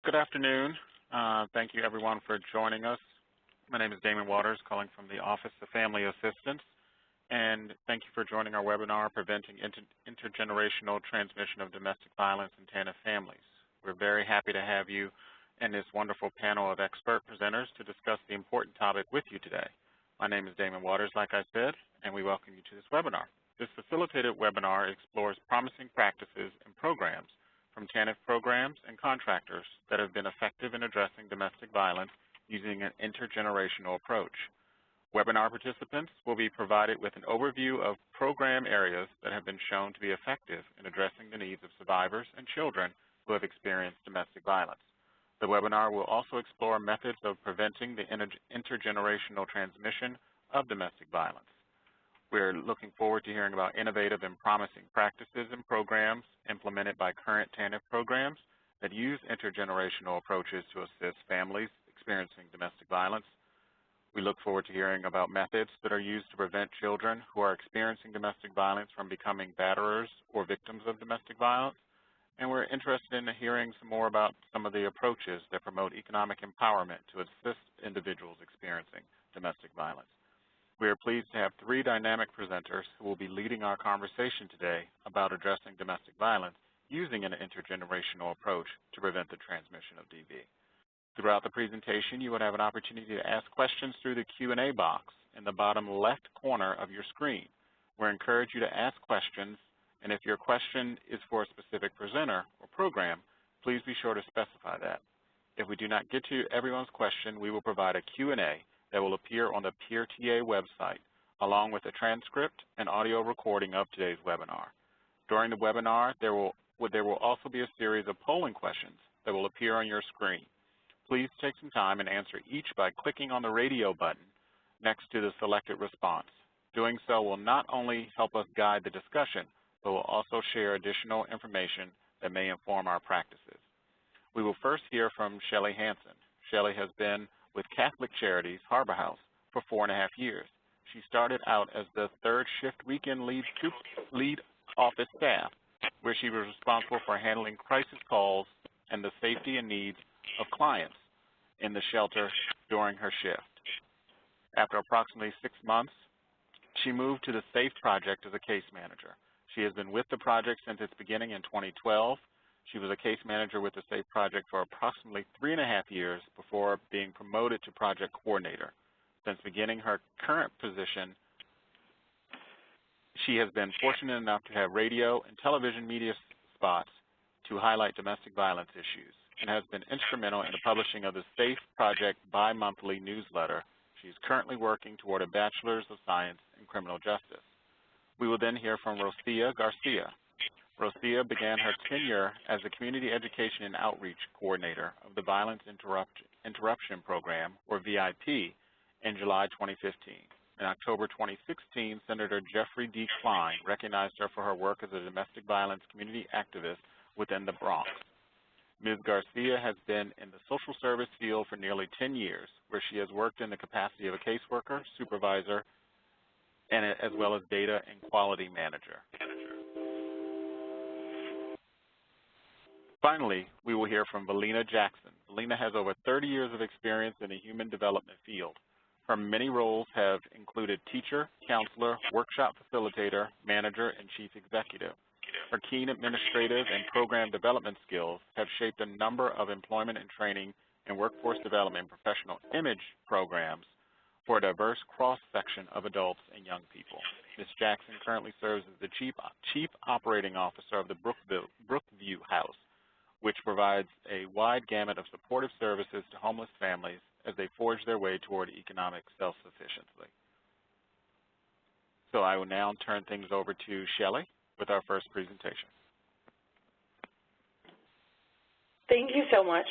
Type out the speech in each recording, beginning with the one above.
Good afternoon. Thank you, everyone, for joining us. My name is Damon Waters, calling from the Office of Family Assistance, and thank you for joining our webinar, Preventing Intergenerational Transmission of Domestic Violence in TANF Families. We're very happy to have you and this wonderful panel of expert presenters to discuss the important topic with you today. My name is Damon Waters, like I said, and we welcome you to this webinar. This facilitated webinar explores promising practices and programs from TANF programs and contractors that have been effective in addressing domestic violence using an intergenerational approach. Webinar participants will be provided with an overview of program areas that have been shown to be effective in addressing the needs of survivors and children who have experienced domestic violence. The webinar will also explore methods of preventing the intergenerational transmission of domestic violence. We're looking forward to hearing about innovative and promising practices and programs implemented by current TANF programs that use intergenerational approaches to assist families experiencing domestic violence. We look forward to hearing about methods that are used to prevent children who are experiencing domestic violence from becoming batterers or victims of domestic violence. And we're interested in hearing some more about some of the approaches that promote economic empowerment to assist individuals experiencing domestic violence. We are pleased to have three dynamic presenters who will be leading our conversation today about addressing domestic violence using an intergenerational approach to prevent the transmission of DV. Throughout the presentation, you will have an opportunity to ask questions through the Q&A box in the bottom left corner of your screen. We encourage you to ask questions, and if your question is for a specific presenter or program, please be sure to specify that. If we do not get to everyone's question, we will provide a Q&A that will appear on the PeerTA website, along with a transcript and audio recording of today's webinar. During the webinar, there will also be a series of polling questions that will appear on your screen. Please take some time and answer each by clicking on the radio button next to the selected response. Doing so will not only help us guide the discussion, but will also share additional information that may inform our practices. We will first hear from Shelley Hansen. Shelley has been with Catholic Charities Harbor House for 4.5 years. She started out as the third shift weekend lead office staff, where she was responsible for handling crisis calls and the safety and needs of clients in the shelter during her shift. After approximately 6 months, she moved to the SAFE project as a case manager. She has been with the project since its beginning in 2012. She was a case manager with the SAFE project for approximately 3.5 years before being promoted to project coordinator. Since beginning her current position, she has been fortunate enough to have radio and television media spots to highlight domestic violence issues and has been instrumental in the publishing of the SAFE project bi-monthly newsletter. She is currently working toward a Bachelor's of Science in Criminal Justice. We will then hear from Rosia Garcia. Rosia began her tenure as the Community Education and Outreach Coordinator of the Violence Interruption Program, or VIP, in July 2015. In October 2016, Senator Jeffrey D. Klein recognized her for her work as a domestic violence community activist within the Bronx. Ms. Garcia has been in the social service field for nearly 10 years, where she has worked in the capacity of a caseworker, supervisor, and as well as data and quality manager. Finally, we will hear from Belina Jackson. Belina has over 30 years of experience in the human development field. Her many roles have included teacher, counselor, workshop facilitator, manager, and chief executive. Her keen administrative and program development skills have shaped a number of employment and training and workforce development professional image programs for a diverse cross-section of adults and young people. Ms. Jackson currently serves as the Chief Operating Officer of the Brookview House, which provides a wide gamut of supportive services to homeless families as they forge their way toward economic self-sufficiency. So I will now turn things over to Shelley with our first presentation. Thank you so much.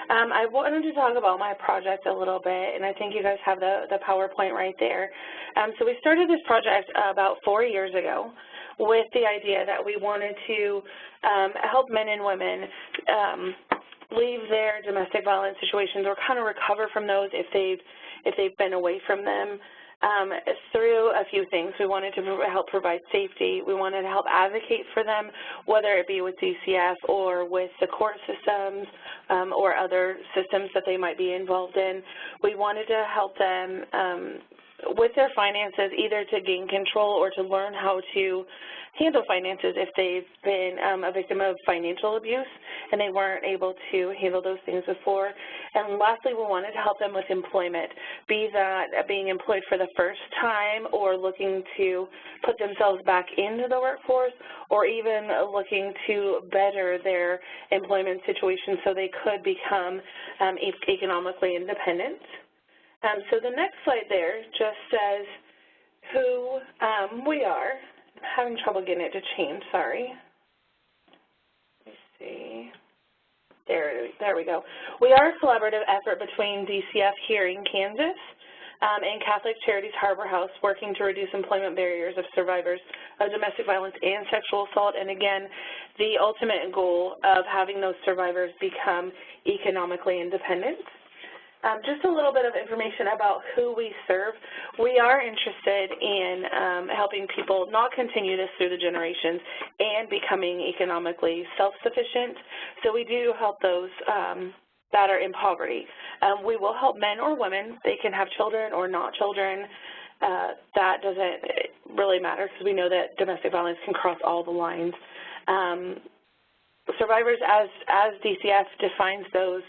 I wanted to talk about my project a little bit, and I think you guys have the PowerPoint right there. So we started this project about 4 years ago with the idea that we wanted to help men and women leave their domestic violence situations or kind of recover from those if they've been away from them. through a few things. We wanted to help provide safety. We wanted to help advocate for them, whether it be with DCF or with the court systems or other systems that they might be involved in. We wanted to help them with their finances, either to gain control or to learn how to handle finances if they've been a victim of financial abuse and they weren't able to handle those things before. And lastly, we wanted to help them with employment, be that being employed for the first time or looking to put themselves back into the workforce, or even looking to better their employment situation so they could become economically independent. So the next slide there just says who we are. I'm having trouble getting it to change, sorry. Let me see. There we go. We are a collaborative effort between DCF here in Kansas and Catholic Charities Harbor House, working to reduce employment barriers of survivors of domestic violence and sexual assault, and again, the ultimate goal of having those survivors become economically independent. Just a little bit of information about who we serve. We are interested in helping people not continue this through the generations and becoming economically self-sufficient. So we do help those that are in poverty. We will help men or women. They can have children or not children. That doesn't really matter because we know that domestic violence can cross all the lines. Survivors, as DCF defines those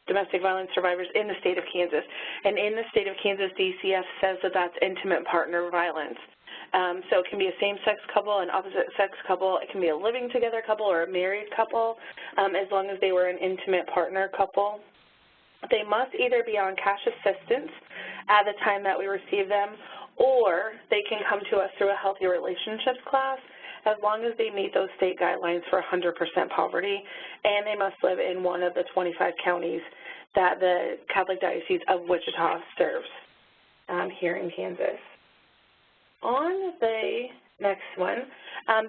domestic violence survivors in the state of Kansas. And in the state of Kansas, DCF says that that's intimate partner violence. So it can be a same-sex couple, an opposite-sex couple. It can be a living together couple or a married couple, as long as they were an intimate partner couple. They must either be on cash assistance at the time that we receive them, or they can come to us through a healthy relationships class, as long as they meet those state guidelines for 100% poverty, and they must live in one of the 25 counties that the Catholic Diocese of Wichita serves here in Kansas. On the next one,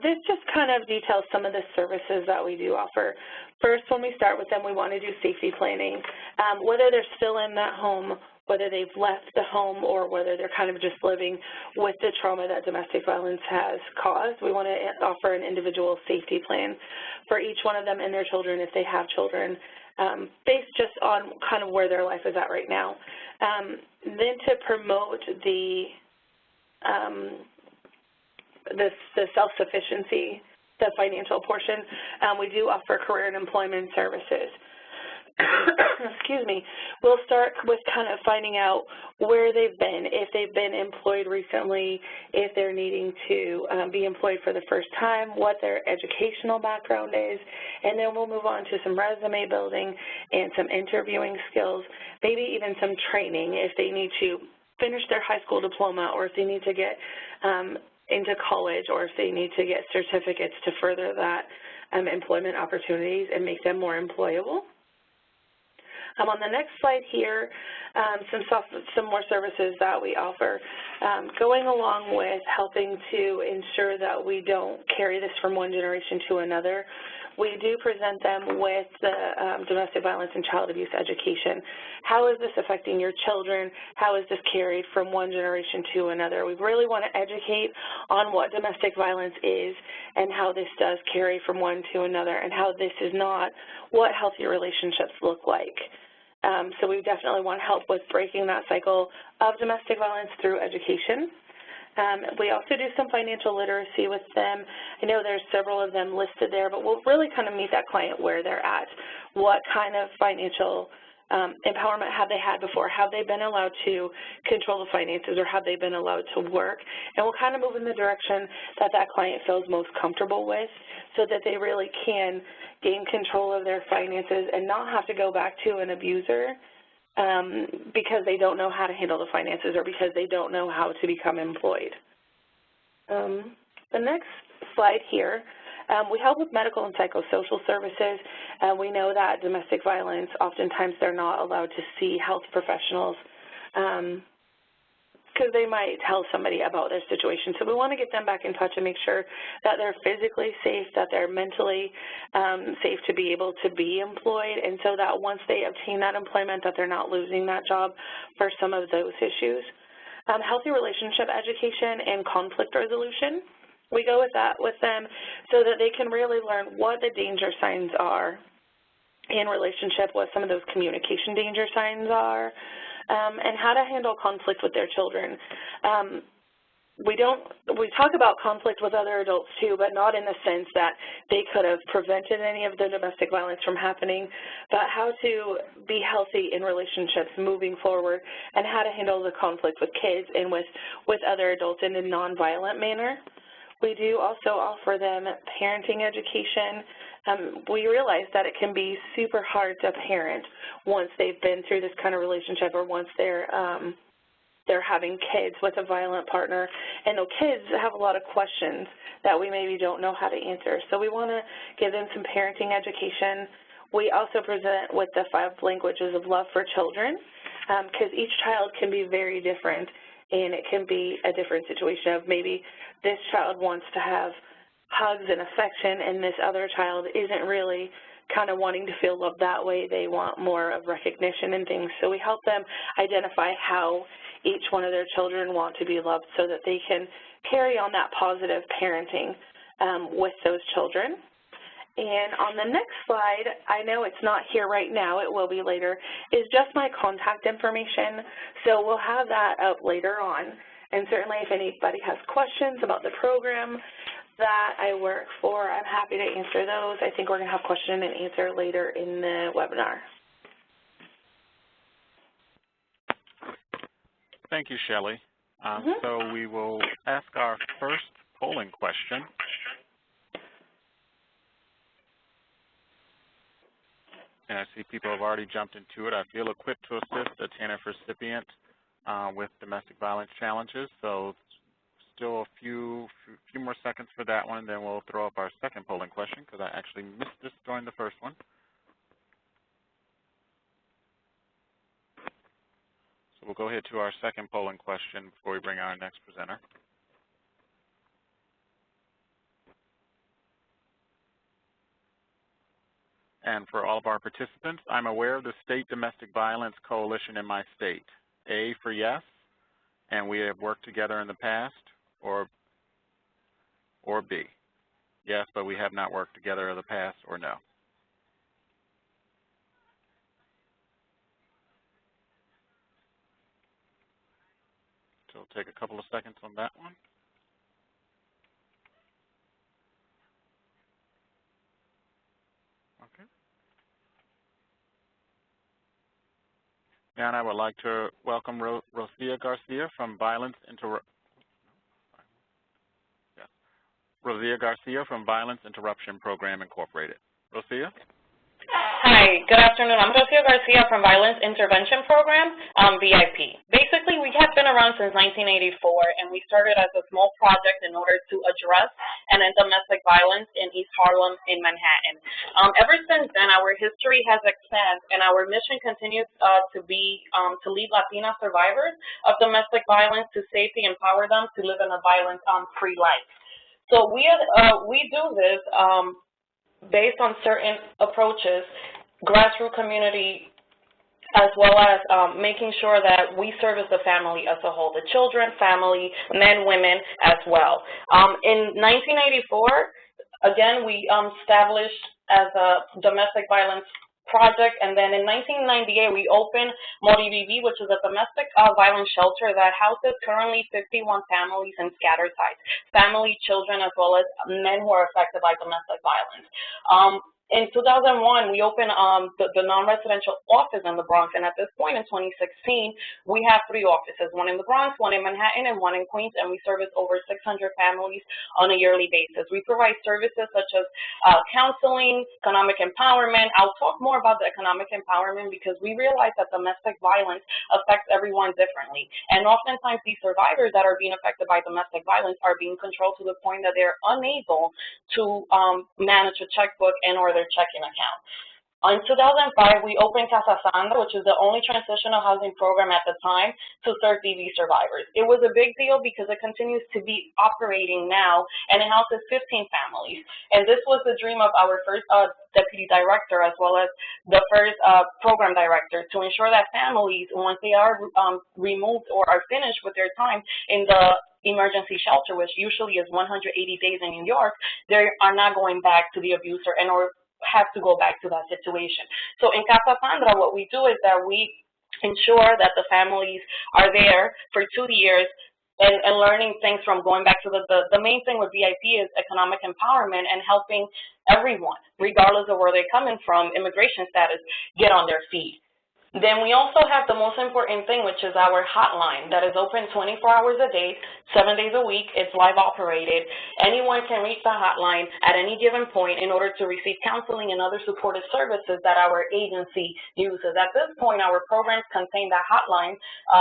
this just kind of details some of the services that we do offer. First, when we start with them, we want to do safety planning. Whether they're still in that home, whether they've left the home, or whether they're kind of just living with the trauma that domestic violence has caused, we want to offer an individual safety plan for each one of them and their children if they have children, based just on kind of where their life is at right now. Then to promote the self-sufficiency, the financial portion, we do offer career and employment services. Excuse me. We'll start with kind of finding out where they've been, if they've been employed recently, if they're needing to be employed for the first time, what their educational background is, and then we'll move on to some resume building and some interviewing skills, maybe even some training if they need to finish their high school diploma, or if they need to get into college, or if they need to get certificates to further that employment opportunities and make them more employable. On the next slide here, some more services that we offer. Going along with helping to ensure that we don't carry this from one generation to another, we do present them with the domestic violence and child abuse education. How is this affecting your children? How is this carried from one generation to another? We really want to educate on what domestic violence is and how this does carry from one to another, and how this is not what healthy relationships look like. So we definitely want help with breaking that cycle of domestic violence through education. We also do some financial literacy with them. I know there's several of them listed there, but we'll really kind of meet that client where they're at. What kind of financial empowerment have they had before? Have they been allowed to control the finances, or have they been allowed to work? And we'll kind of move in the direction that that client feels most comfortable with, so that they really can gain control of their finances and not have to go back to an abuser because they don't know how to handle the finances, or because they don't know how to become employed. The next slide here, we help with medical and psychosocial services. We know that domestic violence, oftentimes they're not allowed to see health professionals because they might tell somebody about their situation. So we want to get them back in touch and make sure that they're physically safe, that they're mentally safe to be able to be employed, and so that once they obtain that employment, that they're not losing that job for some of those issues. healthy relationship education, and conflict resolution. We go with that with them so that they can really learn what the danger signs are in relationship, what some of those communication danger signs are, and how to handle conflict with their children. We talk about conflict with other adults too, but not in the sense that they could have prevented any of the domestic violence from happening, but how to be healthy in relationships moving forward and how to handle the conflict with kids and with other adults in a nonviolent manner. We do also offer them parenting education. We realize that it can be super hard to parent once they've been through this kind of relationship or once they're having kids with a violent partner, and the kids have a lot of questions that we maybe don't know how to answer. So we want to give them some parenting education. We also present with the 5 languages of love for children, because each child can be very different, and it can be a different situation of maybe this child wants to have hugs and affection, and this other child isn't really kind of wanting to feel loved that way. They want more of recognition and things. So we help them identify how each one of their children want to be loved so that they can carry on that positive parenting with those children. And on the next slide, I know it's not here right now, it will be later, is just my contact information. So we'll have that up later on. And certainly if anybody has questions about the program that I work for, I'm happy to answer those. I think we're going to have question and answer later in the webinar. Thank you, Shelley. So we will ask our first polling question. And I see people have already jumped into it. I feel equipped to assist a TANF recipient with domestic violence challenges. So still a few more seconds for that one, then we'll throw up our second polling question because I actually missed this during the first one. So we'll go ahead to our second polling question before we bring our next presenter. And for all of our participants, I'm aware of the State Domestic Violence Coalition in my state. A for yes, and we have worked together in the past, or B, yes, but we have not worked together in the past, or no. So we'll take a couple of seconds on that one. Okay. And I would like to welcome Rosia Garcia from Violence Interruption Program Incorporated. Rosia? Hi, good afternoon. I'm Rosia Garcia from Violence Intervention Program, VIP. Basically, we have been around since 1984, and we started as a small project in order to address and end domestic violence in East Harlem in Manhattan. Ever since then, our history has expanded, and our mission continues to be to lead Latina survivors of domestic violence to safety, empower them to live in a violence-free life. So we do this based on certain approaches, grassroots community, as well as making sure that we service the family as a whole, the children, family, men, women as well. In 1984, again, we established as a domestic violence project, and then in 1998 we opened MODIVIVI, which is a domestic violence shelter that houses currently 51 families in scattered sites, family, children, as well as men who are affected by domestic violence. In 2001, we opened the non-residential office in the Bronx, and at this point in 2016, we have 3 offices, one in the Bronx, one in Manhattan, and one in Queens, and we service over 600 families on a yearly basis. We provide services such as counseling, economic empowerment. I'll talk more about the economic empowerment because we realize that domestic violence affects everyone differently, and oftentimes these survivors that are being affected by domestic violence are being controlled to the point that they're unable to manage a checkbook and or their checking account. In 2005, we opened Casa Sandra, which is the only transitional housing program at the time to serve DV survivors. It was a big deal because it continues to be operating now, and it houses 15 families. And this was the dream of our first deputy director, as well as the first program director, to ensure that families, once they are removed or are finished with their time in the emergency shelter, which usually is 180 days in New York, they are not going back to the abuser and or have to go back to that situation. So in Casa Sandra, what we do is that we ensure that the families are there for 2 years and learning things from going back to the main thing with VIP is economic empowerment and helping everyone, regardless of where they're coming from, immigration status, get on their feet. Then we also have the most important thing, which is our hotline that is open 24 hours a day, 7 days a week. It's live operated. Anyone can reach the hotline at any given point in order to receive counseling and other supportive services that our agency uses. At this point, our programs contain that hotline,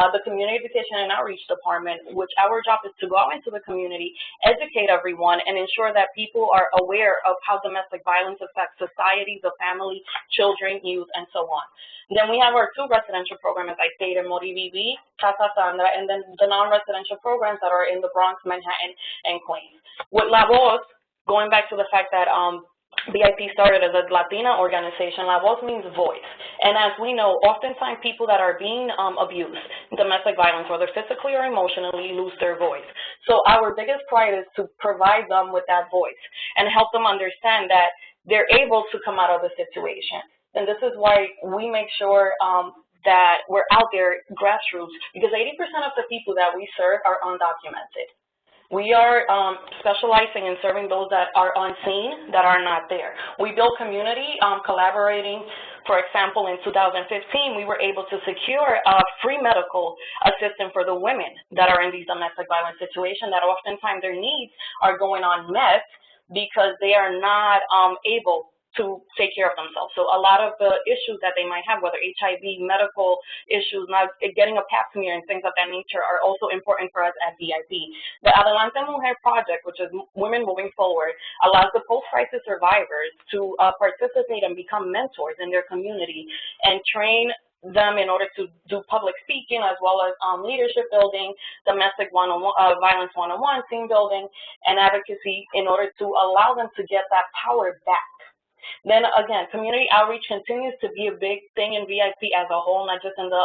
the Community Education and Outreach Department, which our job is to go out into the community, educate everyone, and ensure that people are aware of how domestic violence affects society, the family, children, youth, and so on. Then we have our 2 residential programs, as I stated, Moribibi, Casa Sandra, and then the non-residential programs that are in the Bronx, Manhattan, and Queens. With La Voz, going back to the fact that BIP started as a Latina organization, La Voz means voice. And as we know, oftentimes people that are being abused, domestic violence, whether physically or emotionally, lose their voice. So our biggest pride is to provide them with that voice and help them understand that they're able to come out of the situation. And this is why we make sure that we're out there grassroots, because 80% of the people that we serve are undocumented. We are specializing in serving those that are unseen, that are not there. We build community, collaborating. For example, in 2015, we were able to secure free medical assistance for the women that are in these domestic violence situations, that oftentimes their needs are going unmet because they are not able to take care of themselves. So a lot of the issues that they might have, whether HIV, medical issues, not getting a pap smear and things of that nature, are also important for us at VIP. The Adelante Mujer Project, which is Women Moving Forward, allows the post-crisis survivors to participate and become mentors in their community and train them in order to do public speaking, as well as leadership building, domestic violence 101, team building, and advocacy, in order to allow them to get that power back. Then again, community outreach continues to be a big thing in VIP as a whole, not just in the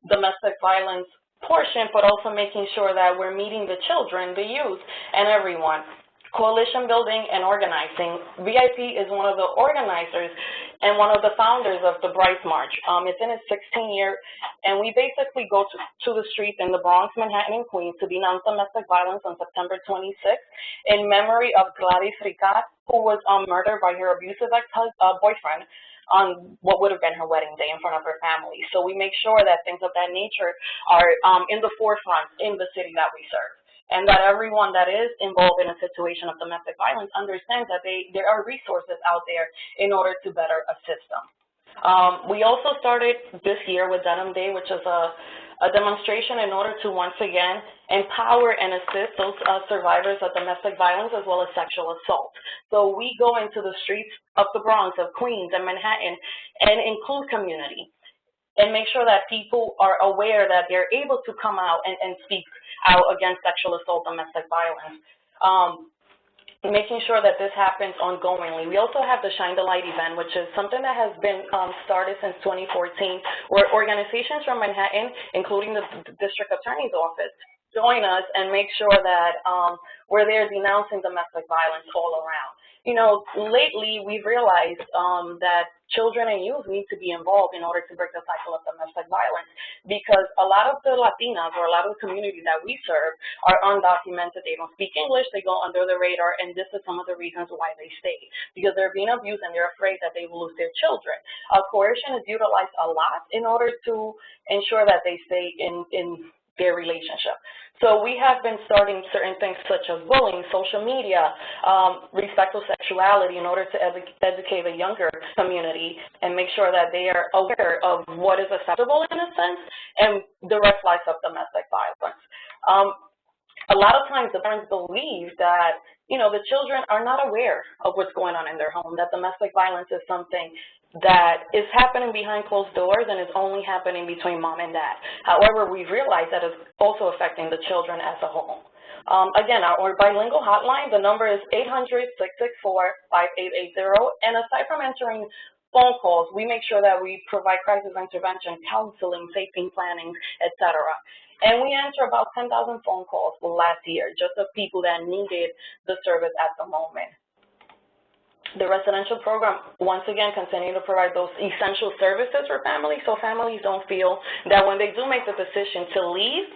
domestic violence portion, but also making sure that we're meeting the children, the youth, and everyone. Coalition building and organizing. VIP is one of the organizers and one of the founders of the Bryce March. It's in its 16th year, and we basically go to the streets in the Bronx, Manhattan, and Queens to denounce domestic violence on September 26th in memory of Gladys Ricard, who was murdered by her abusive ex-boyfriend on what would have been her wedding day in front of her family. So we make sure that things of that nature are in the forefront in the city that we serve, and that everyone that is involved in a situation of domestic violence understands that there are resources out there in order to better assist them. We also started this year with Denim Day, which is a demonstration in order to once again empower and assist those survivors of domestic violence as well as sexual assault. So we go into the streets of the Bronx, of Queens, and Manhattan, and include community, and make sure that people are aware that they're able to come out and speak out against sexual assault, domestic violence. Making sure that this happens ongoingly. We also have the Shine the Light event, which is something that has been started since 2014, where organizations from Manhattan, including the District Attorney's Office, join us and make sure that we're there denouncing domestic violence all around. You know, lately we've realized that children and youth need to be involved in order to break the cycle of domestic violence, because a lot of the Latinas or a lot of the communities that we serve are undocumented. They don't speak English, they go under the radar, and this is some of the reasons why they stay, because they're being abused and they're afraid that they will lose their children. Coercion is utilized a lot in order to ensure that they stay in their relationship. So we have been starting certain things such as bullying, social media, respectful sexuality, in order to educate the younger community and make sure that they are aware of what is acceptable in a sense and the red flags of domestic violence. A lot of times the parents believe that, you know, the children are not aware of what's going on in their home, that domestic violence is something that is happening behind closed doors and is only happening between mom and dad. However, we've realized that it's also affecting the children as a whole. Again, our bilingual hotline, the number is 800-664-5880, and aside from answering phone calls, we make sure that we provide crisis intervention, counseling, safety planning, etc. And we answer about 10,000 phone calls last year, just of people that needed the service at the moment. The residential program, once again, continue to provide those essential services for families, so families don't feel that when they do make the decision to leave,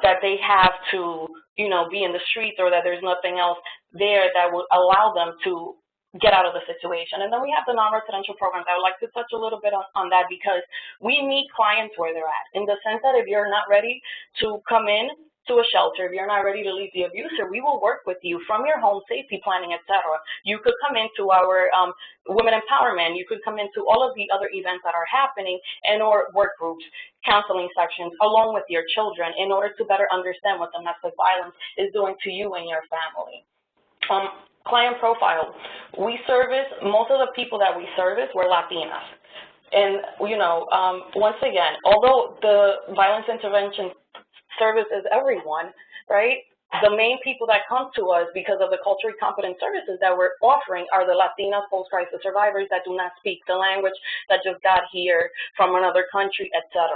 that they have to, be in the streets, or that there's nothing else there that would allow them to get out of the situation. And then we have the non-residential programs. I would like to touch a little bit on that, because we meet clients where they're at, in the sense that if you're not ready to come in to a shelter, if you're not ready to leave the abuser, we will work with you from your home, safety planning, etc. You could come into our women empowerment. You could come into all of the other events that are happening, and or work groups, counseling sections, along with your children, in order to better understand what domestic violence is doing to you and your family. Client profile. We service, most of the people that we service were Latinas. And, once again, although the violence intervention service is everyone, right? The main people that come to us because of the culturally competent services that we're offering are the Latinas post-crisis survivors that do not speak the language, that just got here from another country, etc.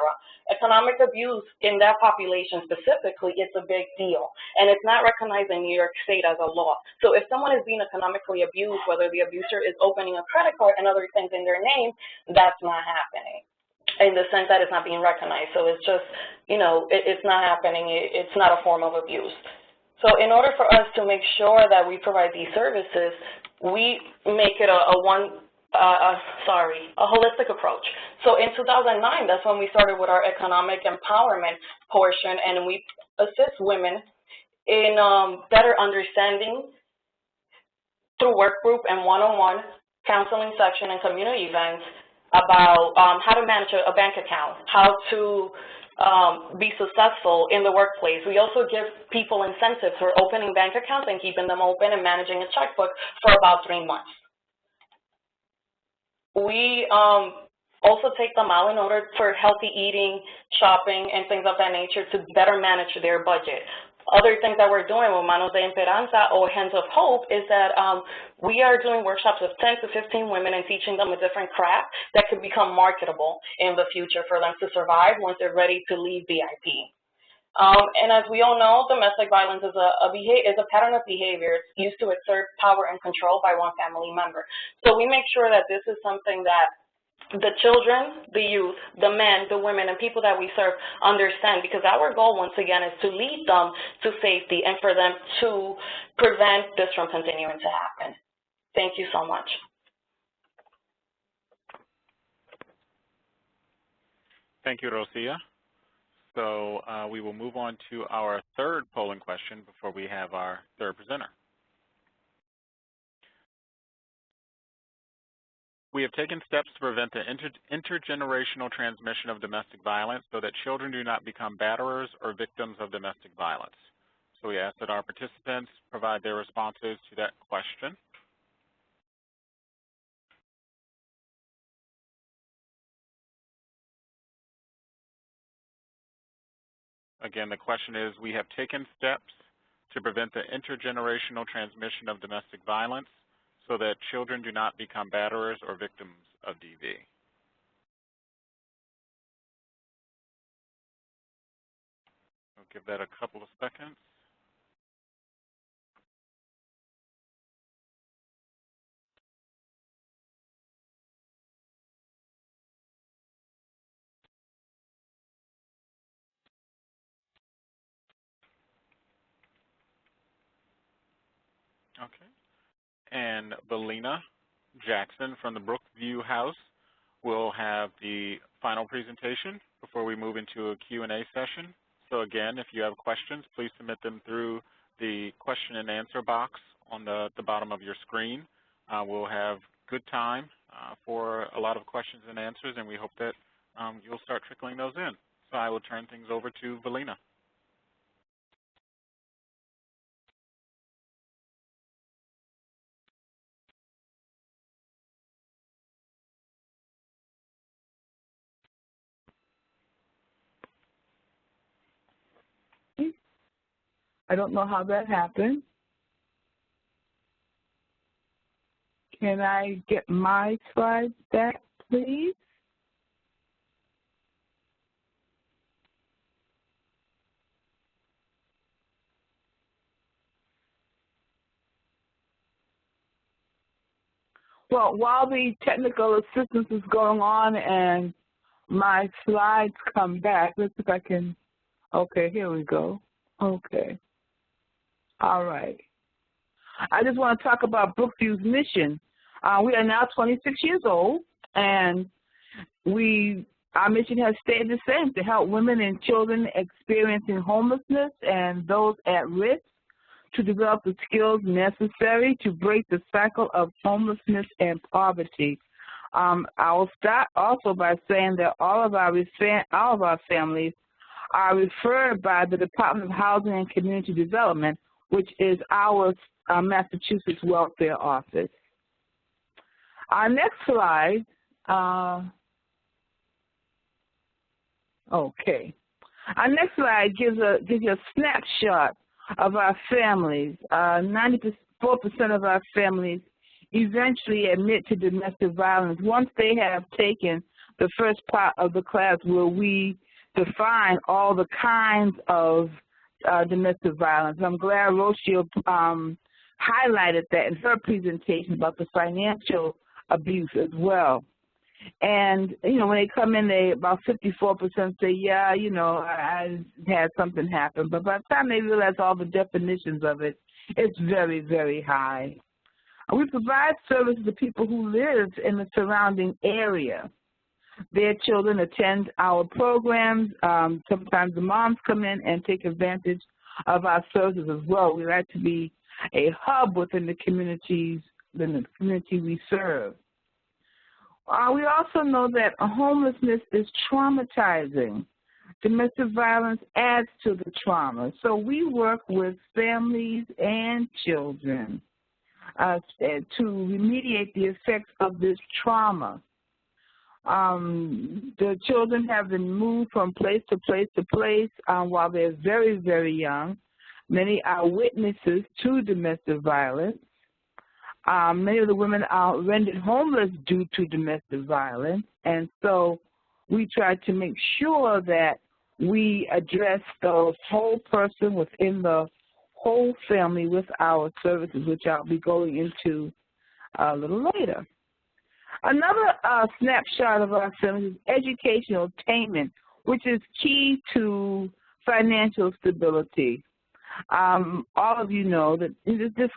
Economic abuse in that population specifically is a big deal, and it's not recognized in New York State as a law. So if someone is being economically abused, whether the abuser is opening a credit card and other things in their name, that's not happening, in the sense that it's not being recognized. So it's just, it's not happening. It's not a form of abuse. So in order for us to make sure that we provide these services, we make it a holistic approach. So in 2009, that's when we started with our economic empowerment portion, and we assist women in better understanding through work group and one-on-one counseling section and community events about how to manage a bank account, how to be successful in the workplace. We also give people incentives for opening bank accounts and keeping them open and managing a checkbook for about 3 months. We also take them out in order for healthy eating, shopping, and things of that nature to better manage their budget. Other things that we're doing with Manos de Esperanza or Hands of Hope is that we are doing workshops with 10 to 15 women and teaching them a different craft that could become marketable in the future for them to survive once they're ready to leave BIP. And as we all know, domestic violence is a pattern of behavior used to exert power and control by one family member. So we make sure that this is something that the children, the youth, the men, the women, and people that we serve understand, because our goal, once again, is to lead them to safety and for them to prevent this from continuing to happen. Thank you so much. Thank you, Rosia. So we will move on to our third polling question before we have our third presenter. We have taken steps to prevent the intergenerational transmission of domestic violence so that children do not become batterers or victims of domestic violence. So we ask that our participants provide their responses to that question. Again, the question is, we have taken steps to prevent the intergenerational transmission of domestic violence so that children do not become batterers or victims of DV. I'll give that a couple of seconds. Okay. And Belina Jackson from the Brookview House will have the final presentation before we move into a Q&A session. So again, if you have questions, please submit them through the question and answer box on the bottom of your screen. We'll have good time for a lot of questions and answers, and we hope that you'll start trickling those in. So I will turn things over to Belina. I don't know how that happened. Can I get my slides back, please? Well, while the technical assistance is going on and my slides come back, let's see if I can, okay, here we go. Okay. All right. I just want to talk about Brookview's mission. We are now 26 years old, and our mission has stayed the same, to help women and children experiencing homelessness and those at risk to develop the skills necessary to break the cycle of homelessness and poverty. I will start also by saying that all of our families are referred by the Department of Housing and Community Development, which is our Massachusetts Welfare Office. Our next slide, okay. Our next slide gives you a snapshot of our families. 94% of our families eventually admit to domestic violence once they have taken the first part of the class where we define all the kinds of domestic violence. I'm glad Rosia highlighted that in her presentation about the financial abuse as well. And, you know, when they come in, about 54% say, yeah, you know, I had something happen. But by the time they realize all the definitions of it, it's very, very high. We provide services to people who live in the surrounding area. Their children attend our programs. Sometimes the moms come in and take advantage of our services as well. We like to be a hub within the community we serve. We also know that homelessness is traumatizing. Domestic violence adds to the trauma. So we work with families and children to remediate the effects of this trauma. The children have been moved from place to place to place while they're very, very young. Many are witnesses to domestic violence. Many of the women are rendered homeless due to domestic violence, and so we try to make sure that we address the whole person within the whole family with our services, which I'll be going into a little later. Another snapshot of our families is educational attainment, which is key to financial stability. All of you know that this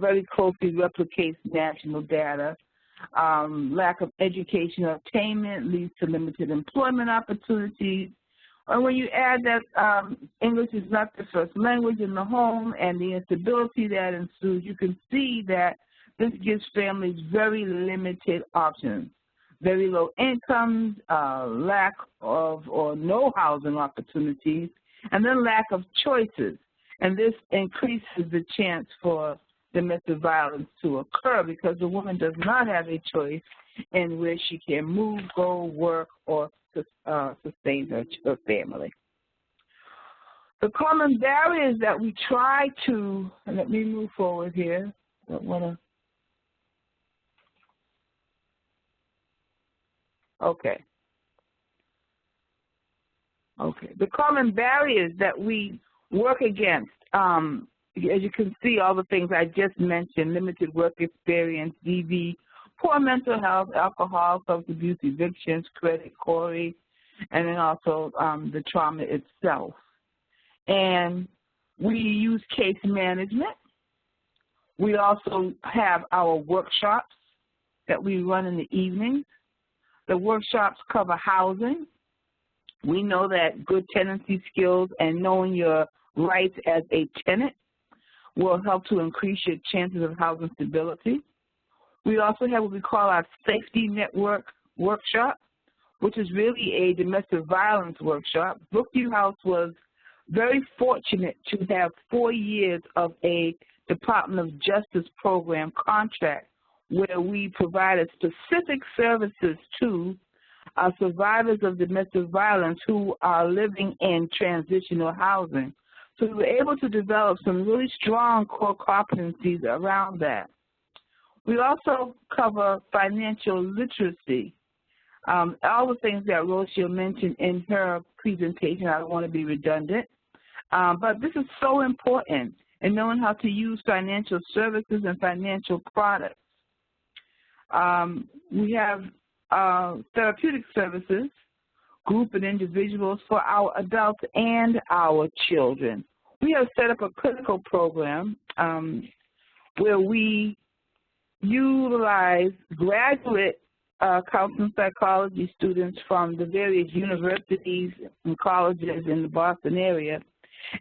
very closely replicates national data. Lack of educational attainment leads to limited employment opportunities. And when you add that English is not the first language in the home and the instability that ensues, you can see that this gives families very limited options, very low incomes, lack of or no housing opportunities, and then lack of choices. And this increases the chance for domestic violence to occur because the woman does not have a choice in where she can move, go, work, or sustain her family. The common barriers that we try to, and let me move forward here. Don't want to. Okay. Okay. The common barriers that we work against, as you can see, all the things I just mentioned: limited work experience, DV, poor mental health, alcohol, substance abuse, evictions, credit, CORI, and then also the trauma itself. And we use case management. We also have our workshops that we run in the evenings. The workshops cover housing. We know that good tenancy skills and knowing your rights as a tenant will help to increase your chances of housing stability. We also have what we call our safety network workshop, which is really a domestic violence workshop. Brookview House was very fortunate to have 4 years of a Department of Justice program contract where we provided specific services to survivors of domestic violence who are living in transitional housing. So we were able to develop some really strong core competencies around that. We also cover financial literacy. All the things that Rosia mentioned in her presentation, I don't want to be redundant, but this is so important in knowing how to use financial services and financial products. We have therapeutic services, group and individuals for our adults and our children. We have set up a clinical program where we utilize graduate counseling psychology students from the various universities and colleges in the Boston area,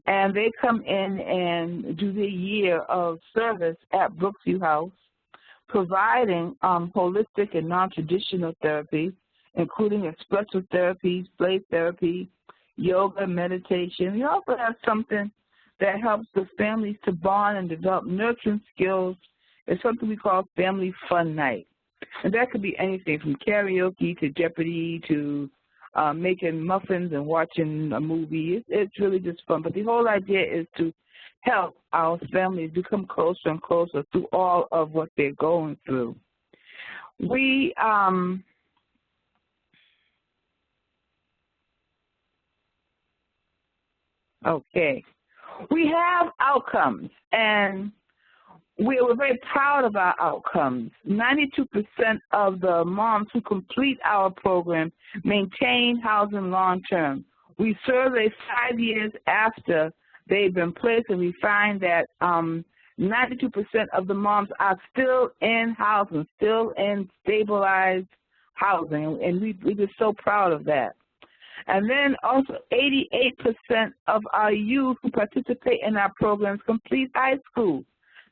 and they come in and do their year of service at Brookview House, providing holistic and non-traditional therapies, including expressive therapies, play therapy, yoga, meditation. We also have something that helps the families to bond and develop nurturing skills. It's something we call Family Fun Night. And that could be anything from karaoke to Jeopardy to making muffins and watching a movie. It's really just fun. But the whole idea is to help our families become closer and closer through all of what they're going through. We we have outcomes, and we're very proud of our outcomes. 92% of the moms who complete our program maintain housing long-term. We survey 5 years after they've been placed, and we find that 92% of the moms are still in housing, still in stabilized housing, and we're just so proud of that. And then also 88% of our youth who participate in our programs complete high school.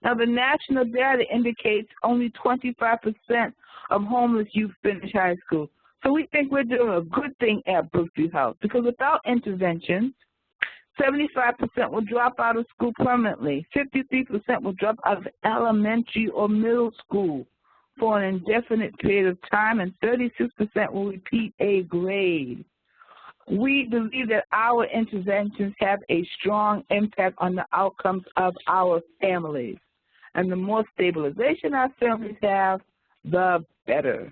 Now, the national data indicates only 25% of homeless youth finish high school. So we think we're doing a good thing at Brookview House, because without interventions, 75% will drop out of school permanently, 53% will drop out of elementary or middle school for an indefinite period of time, and 36% will repeat a grade. We believe that our interventions have a strong impact on the outcomes of our families. And the more stabilization our families have, the better.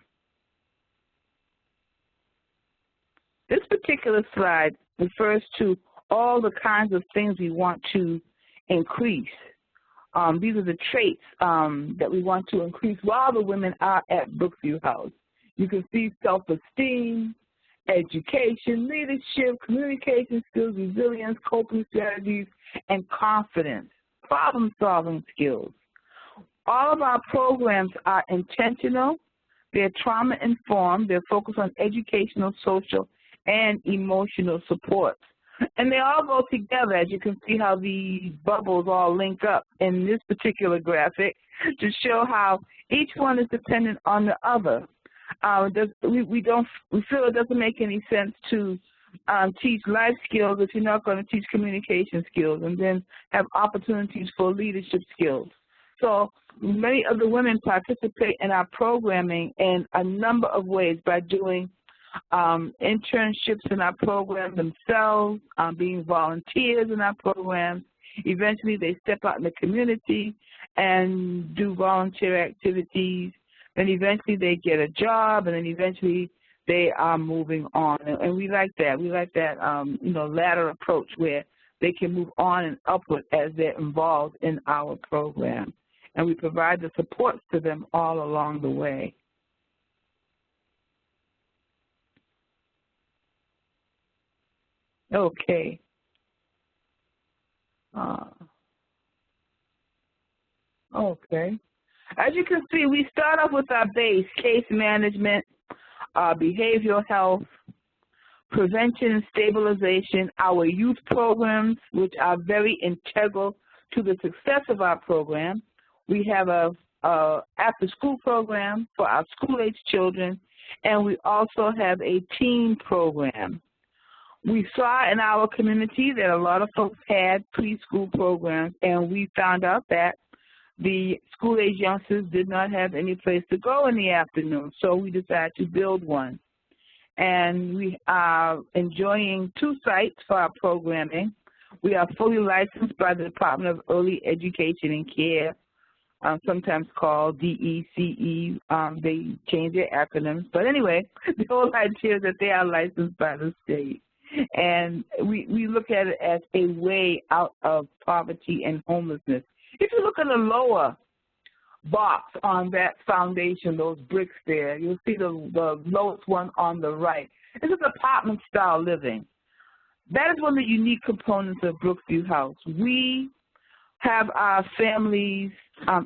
This particular slide refers to all the kinds of things we want to increase. These are the traits that we want to increase while the women are at Brookview House. You can see self-esteem, education, leadership, communication skills, resilience, coping strategies, and confidence, problem-solving skills. All of our programs are intentional, they're trauma-informed, they're focused on educational, social, and emotional support. And they all go together, as you can see how these bubbles all link up in this particular graphic to show how each one is dependent on the other. We feel it doesn't make any sense to teach life skills if you're not going to teach communication skills, and then have opportunities for leadership skills. So many of the women participate in our programming in a number of ways, by doing internships in our program themselves, being volunteers in our programs. Eventually they step out in the community and do volunteer activities. Then eventually they get a job, and then eventually they are moving on. And we like that. We like that ladder approach where they can move on and upward as they're involved in our program. And we provide the supports to them all along the way. Okay. Okay. As you can see, we start off with our base: case management, behavioral health, prevention and stabilization, our youth programs, which are very integral to the success of our program. We have a after-school program for our school-age children, and we also have a teen program. We saw in our community that a lot of folks had preschool programs, and we found out that the school-age youngsters did not have any place to go in the afternoon, so we decided to build one. And we are enjoying 2 sites for our programming. We are fully licensed by the Department of Early Education and Care, sometimes called DECE. They change their acronyms. But anyway, the whole idea is that they are licensed by the state. And we look at it as a way out of poverty and homelessness. If you look at the lower box on that foundation, those bricks there, you'll see the lowest one on the right. This is apartment-style living. That is one of the unique components of Brookview House. We have our families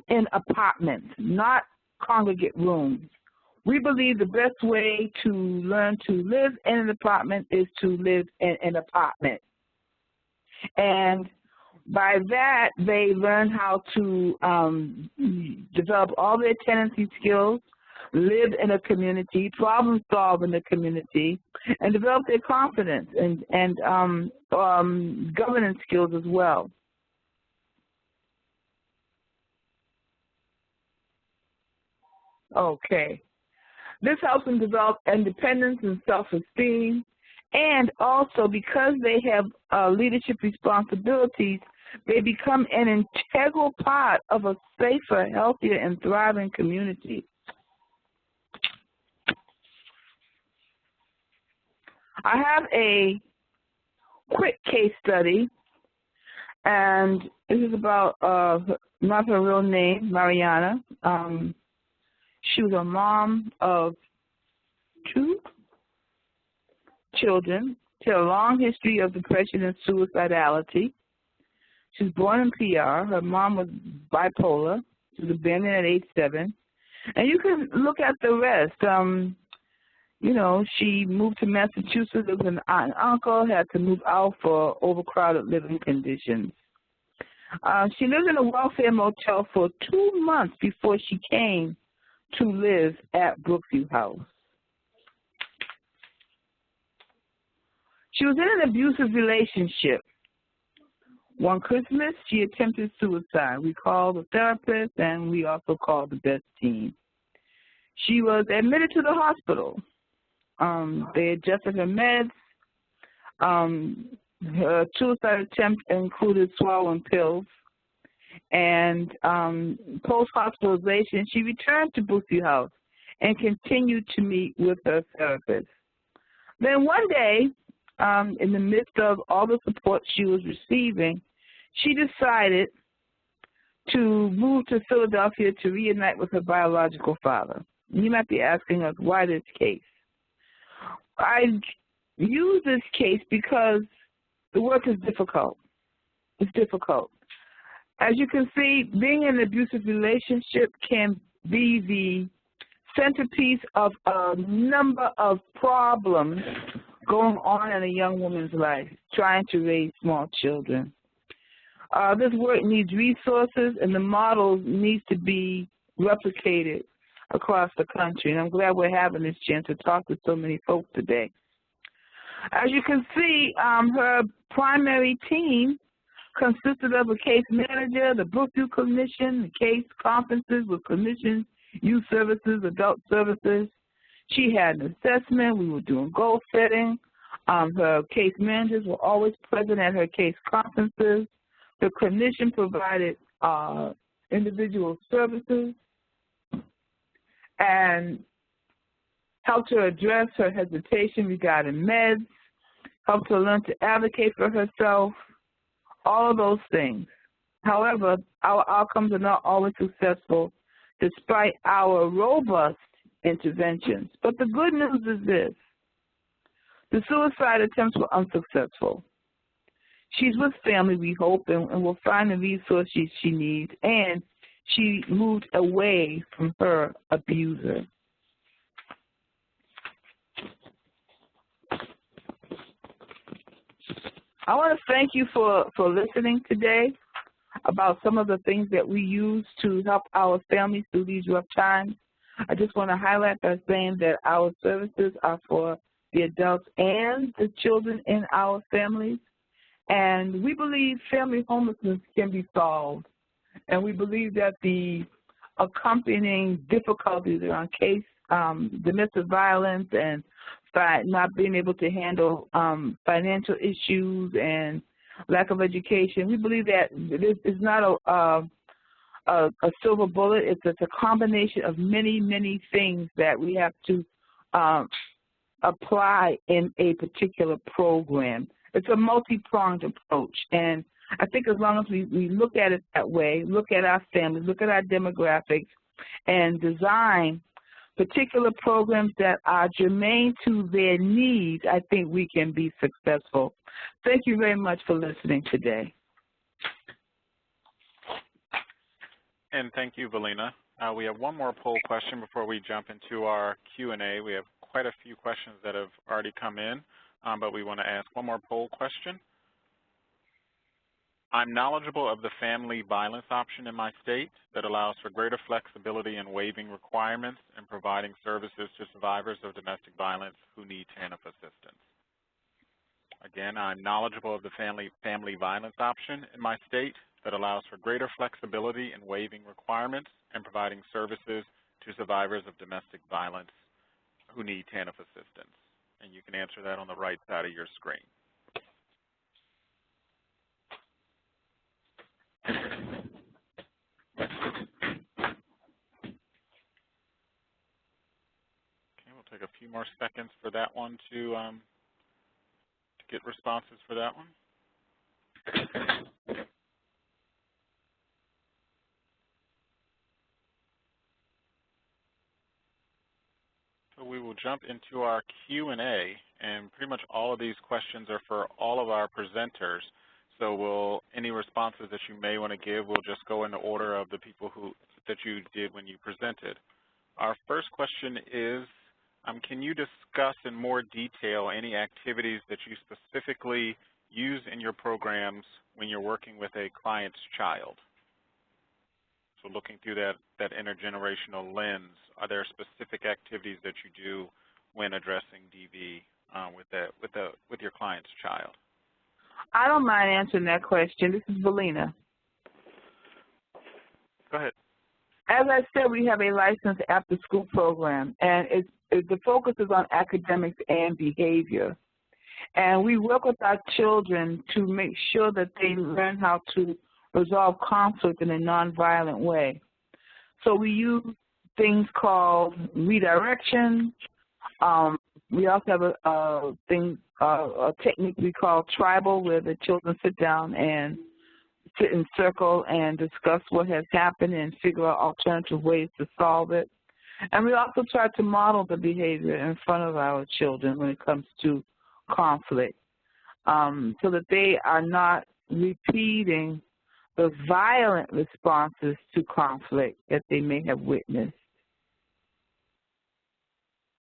in apartments, not congregate rooms. We believe the best way to learn to live in an apartment is to live in an apartment. And by that, they learn how to develop all their tenancy skills, live in a community, problem solve in the community, and develop their confidence and governance skills as well. Okay. This helps them develop independence and self-esteem, and also because they have leadership responsibilities, they become an integral part of a safer, healthier, and thriving community. I have a quick case study, and this is about not her real name, Mariana. She was a mom of 2 children. She had a long history of depression and suicidality. She was born in PR. Her mom was bipolar. She was abandoned at age 7. And you can look at the rest. You know, she moved to Massachusetts with an aunt and uncle, had to move out for overcrowded living conditions. She lived in a welfare motel for 2 months before she came to live at Brookview House. She was in an abusive relationship. One Christmas, she attempted suicide. We called the therapist, and we also called the best team. She was admitted to the hospital. They adjusted her meds. Her suicide attempt included swallowing pills. And post-hospitalization, she returned to Brookview House and continued to meet with her therapist. Then one day, in the midst of all the support she was receiving, she decided to move to Philadelphia to reunite with her biological father. You might be asking us, why this case? I use this case because the work is difficult. It's difficult. As you can see, being in an abusive relationship can be the centerpiece of a number of problems going on in a young woman's life, trying to raise small children. This work needs resources, and the model needs to be replicated across the country. And I'm glad we're having this chance to talk to so many folks today. As you can see, her primary team consisted of a case manager, the Brookview Commission, the case conferences with clinicians, youth services, adult services. She had an assessment. We were doing goal setting. Her case managers were always present at her case conferences. The clinician provided individual services and helped her address her hesitation regarding meds, helped her learn to advocate for herself, all of those things. However, our outcomes are not always successful despite our robust interventions. But the good news is this: the suicide attempts were unsuccessful. She's with family, we hope, and will find the resources she needs, and she moved away from her abuser. I want to thank you for listening today about some of the things that we use to help our families through these rough times. I just want to highlight by saying that our services are for the adults and the children in our families. And we believe family homelessness can be solved. And we believe that the accompanying difficulties around case domestic violence and not being able to handle financial issues and lack of education. We believe that this is not a silver bullet. It's a combination of many, many things that we have to apply in a particular program. It's a multi-pronged approach, and I think as long as we look at it that way, look at our families, look at our demographics, and design particular programs that are germane to their needs, I think we can be successful. Thank you very much for listening today. And thank you, Belina. We have one more poll question before we jump into our Q&A. We have quite a few questions that have already come in, but we want to ask one more poll question. I'm knowledgeable of the family violence option in my state that allows for greater flexibility in waiving requirements and providing services to survivors of domestic violence who need TANF assistance. Again, I'm knowledgeable of the family violence option in my state that allows for greater flexibility in waiving requirements and providing services to survivors of domestic violence who need TANF assistance. And you can answer that on the right side of your screen. Okay, we'll take a few more seconds for that one to get responses for that one. So we will jump into our Q&A, and pretty much all of these questions are for all of our presenters. So any responses that you may want to give, we'll just go in the order of the people that you did when you presented. Our first question is, can you discuss in more detail any activities that you specifically use in your programs when you're working with a client's child? So looking through that intergenerational lens, are there specific activities that you do when addressing DV with your client's child? I don't mind answering that question. This is Belina. Go ahead. As I said, we have a licensed after-school program, and the focus is on academics and behavior. And we work with our children to make sure that they learn how to resolve conflict in a nonviolent way. So we use things called redirection. We also have a technique we call tribal, where the children sit down and sit in circle and discuss what has happened and figure out alternative ways to solve it. And we also try to model the behavior in front of our children when it comes to conflict, so that they are not repeating the violent responses to conflict that they may have witnessed.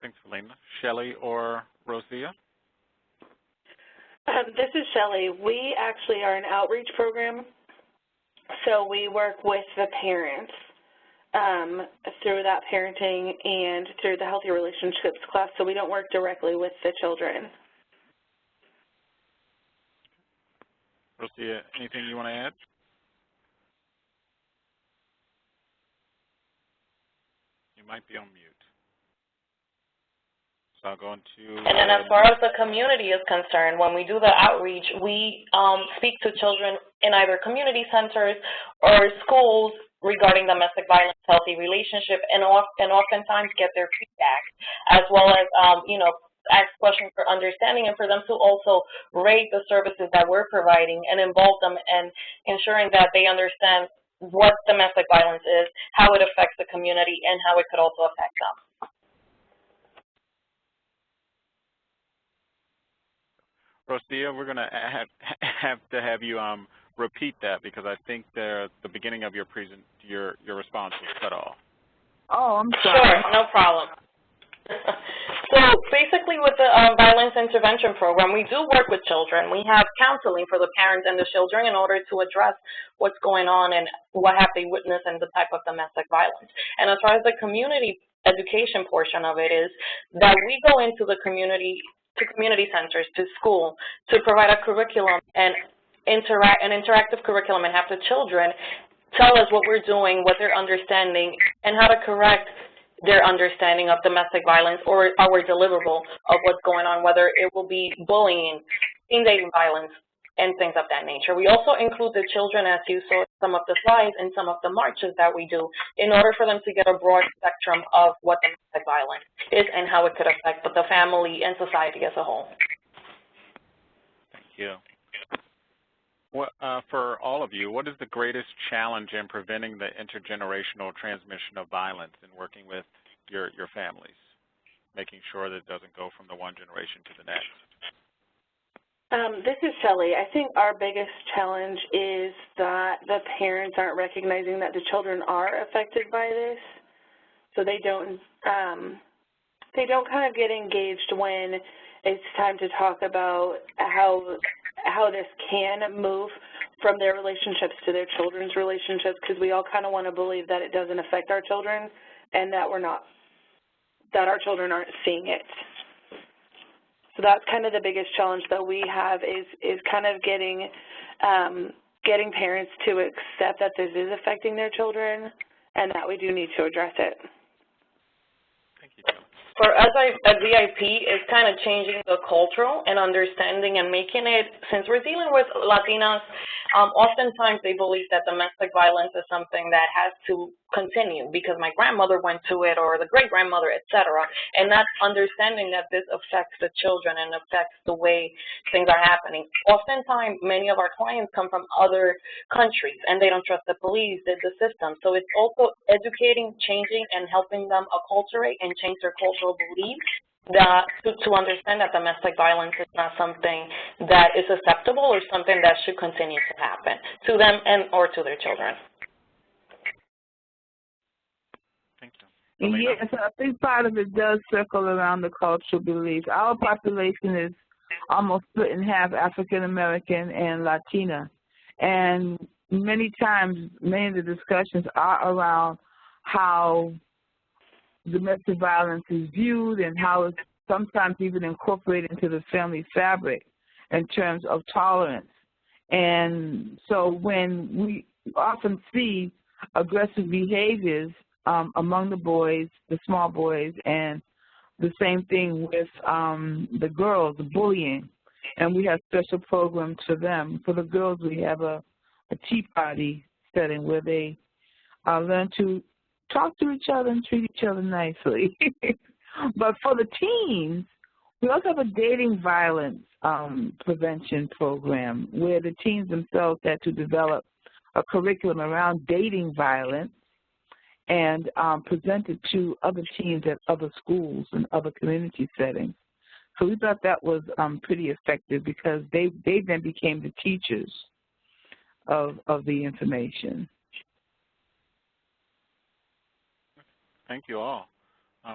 Thanks, Belina. Shelley or Rosia? This is Shelley. We actually are an outreach program, so we work with the parents through that parenting and through the Healthy Relationships class, so we don't work directly with the children. Rosia, anything you want to add? You might be on mute. So I'll go into... And then as far as the community is concerned, when we do the outreach, we speak to children in either community centers or schools regarding domestic violence, healthy relationship, and oftentimes get their feedback, as well as, ask questions for understanding and for them to also rate the services that we're providing and involve them in ensuring that they understand what domestic violence is, how it affects the community, and how it could also affect them. Rosia, we're going to have you repeat that, because I think the beginning of your response was cut off. Oh, I'm sorry. Sure, no problem. So basically with the violence intervention program, we do work with children. We have counseling for the parents and the children in order to address what's going on and what have they witnessed and the type of domestic violence. And as far as the community education portion of it is that we go into the community, to community centers, to school, to provide a curriculum and an interactive curriculum and have the children tell us what we're doing, what they're understanding, and how to correct their understanding of domestic violence or our deliverable of what's going on, whether it will be bullying, teen dating violence, and things of that nature. We also include the children, as you saw some of the slides and some of the marches that we do, in order for them to get a broad spectrum of what domestic violence is and how it could affect the family and society as a whole. Thank you. For all of you, what is the greatest challenge in preventing the intergenerational transmission of violence and working with your families, making sure that it doesn't go from the one generation to the next? This is Shelley. I think our biggest challenge is that the parents aren't recognizing that the children are affected by this, so they don't kind of get engaged when it's time to talk about how this can move from their relationships to their children's relationships, because we all kind of want to believe that it doesn't affect our children and that our children aren't seeing it. So that's kind of the biggest challenge that we have is kind of getting parents to accept that this is affecting their children and that we do need to address it. Thank you, Jill. For us at VIP, it's kind of changing the cultural and understanding and making it, since we're dealing with Latinas, oftentimes they believe that domestic violence is something that has to continue because my grandmother went to it or the great-grandmother, et cetera, and not understanding that this affects the children and affects the way things are happening. Oftentimes, many of our clients come from other countries and they don't trust the police, the system. So it's also educating, changing, and helping them acculturate and change their cultural beliefs to understand that domestic violence is not something that is acceptable or something that should continue to happen to them and or to their children. Thank you. Yes, I think part of it does circle around the cultural beliefs. Our population is almost split in half African American and Latina, and many times, many of the discussions are around how domestic violence is viewed and how it's sometimes even incorporated into the family fabric in terms of tolerance. And so when we often see aggressive behaviors among the boys, the small boys, and the same thing with the girls, the bullying, and we have special programs for them. For the girls, we have a tea party setting where they learn to talk to each other and treat each other nicely. But for the teens, we also have a dating violence prevention program where the teens themselves had to develop a curriculum around dating violence and present it to other teens at other schools and other community settings. So we thought that was pretty effective because they then became the teachers of the information. Thank you all.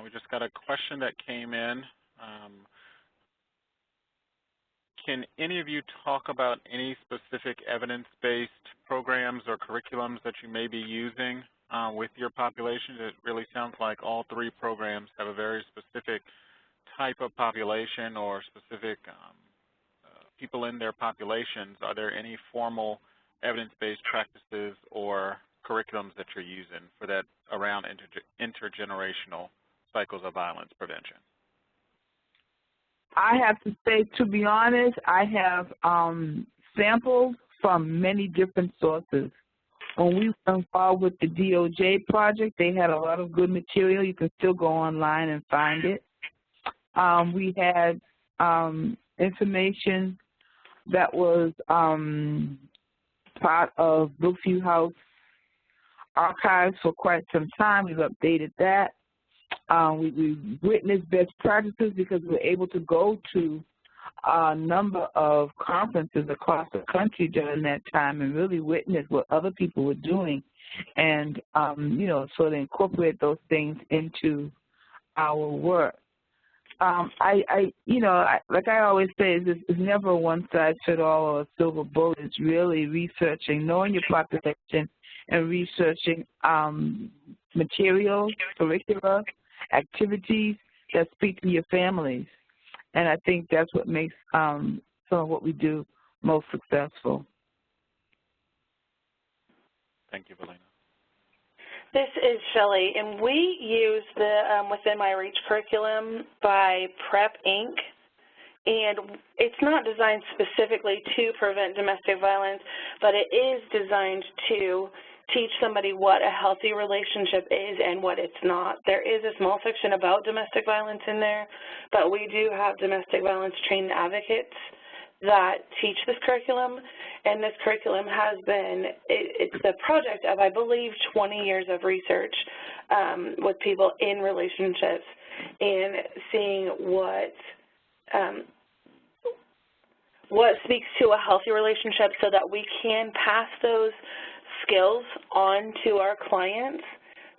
We just got a question that came in. Can any of you talk about any specific evidence-based programs or curriculums that you may be using with your population? It really sounds like all three programs have a very specific type of population or specific people in their populations. Are there any formal evidence-based practices or curriculums that you're using for that around intergenerational cycles of violence prevention? I have to say, to be honest, I have samples from many different sources. When we were involved with the DOJ project, they had a lot of good material. You can still go online and find it. We had information that was part of Brookview House archives for quite some time. We've updated that. We witnessed best practices because we were able to go to a number of conferences across the country during that time and really witness what other people were doing and, sort of incorporate those things into our work. Like I always say, it's never a one-size-fits-all or a silver bullet. It's really researching, knowing your population, and researching materials, curricula, activities that speak to your families. And I think that's what makes some of what we do most successful. Thank you, Belina. This is Shelley, and we use the Within My Reach curriculum by Prep Inc. And it's not designed specifically to prevent domestic violence, but it is designed to teach somebody what a healthy relationship is and what it's not. There is a small section about domestic violence in there, but we do have domestic violence trained advocates that teach this curriculum, and this curriculum has been, it's the project of, I believe, 20 years of research with people in relationships and seeing what speaks to a healthy relationship so that we can pass those skills on to our clients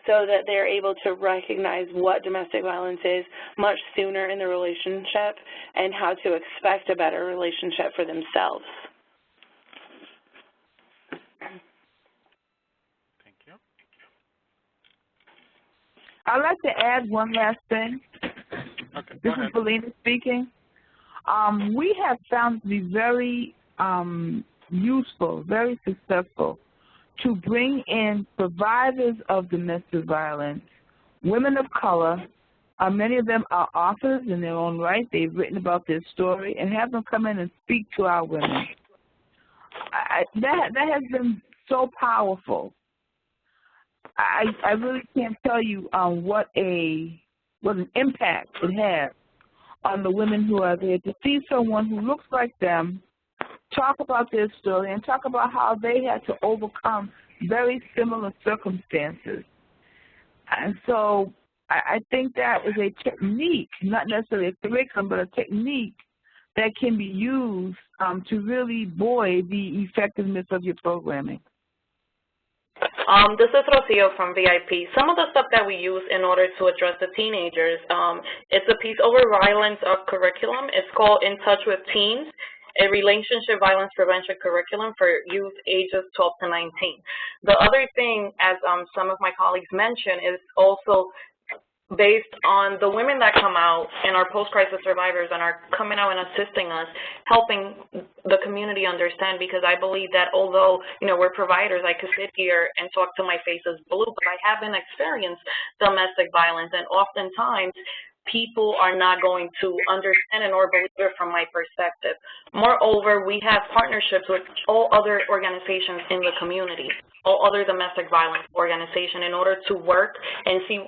so that they're able to recognize what domestic violence is much sooner in the relationship and how to expect a better relationship for themselves. Thank you. I'd like to add one last thing. Okay, this is Belina speaking. We have found to be very useful, very successful, to bring in survivors of domestic violence, women of color. Many of them are authors in their own right. They've written about their story, and have them come in and speak to our women. That has been so powerful. I really can't tell you what an impact it has on the women who are there to see someone who looks like them talk about their story and talk about how they had to overcome very similar circumstances. And so I think that is a technique, not necessarily a curriculum, but a technique that can be used to really buoy the effectiveness of your programming. This is Rosia from VIP. Some of the stuff that we use in order to address the teenagers, it's a Peace Over Violence curriculum. It's called In Touch with Teens, a relationship violence prevention curriculum for youth ages 12 to 19. The other thing, as some of my colleagues mentioned, is also based on the women that come out and are post-crisis survivors and are coming out and assisting us, helping the community understand, because I believe that although, we're providers, I could sit here and talk till my face is blue, but I haven't experienced domestic violence, and oftentimes people are not going to understand it or believe it from my perspective. Moreover, we have partnerships with all other organizations in the community, all other domestic violence organizations, in order to work and see,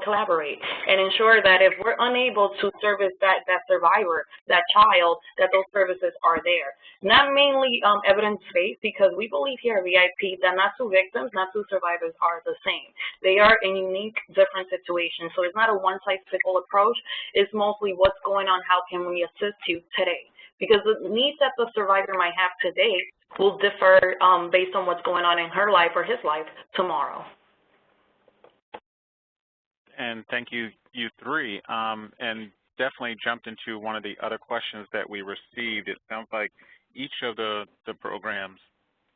collaborate and ensure that if we're unable to service that survivor, that child, that those services are there. Not mainly evidence-based, because we believe here at VIP that not two victims, not two survivors are the same. They are in unique, different situations. So it's not a one-size-fits-all approach. It's mostly what's going on, how can we assist you today? Because the needs that the survivor might have today will differ based on what's going on in her life or his life tomorrow. And thank you, you three. And definitely jumped into one of the other questions that we received. It sounds like each of the programs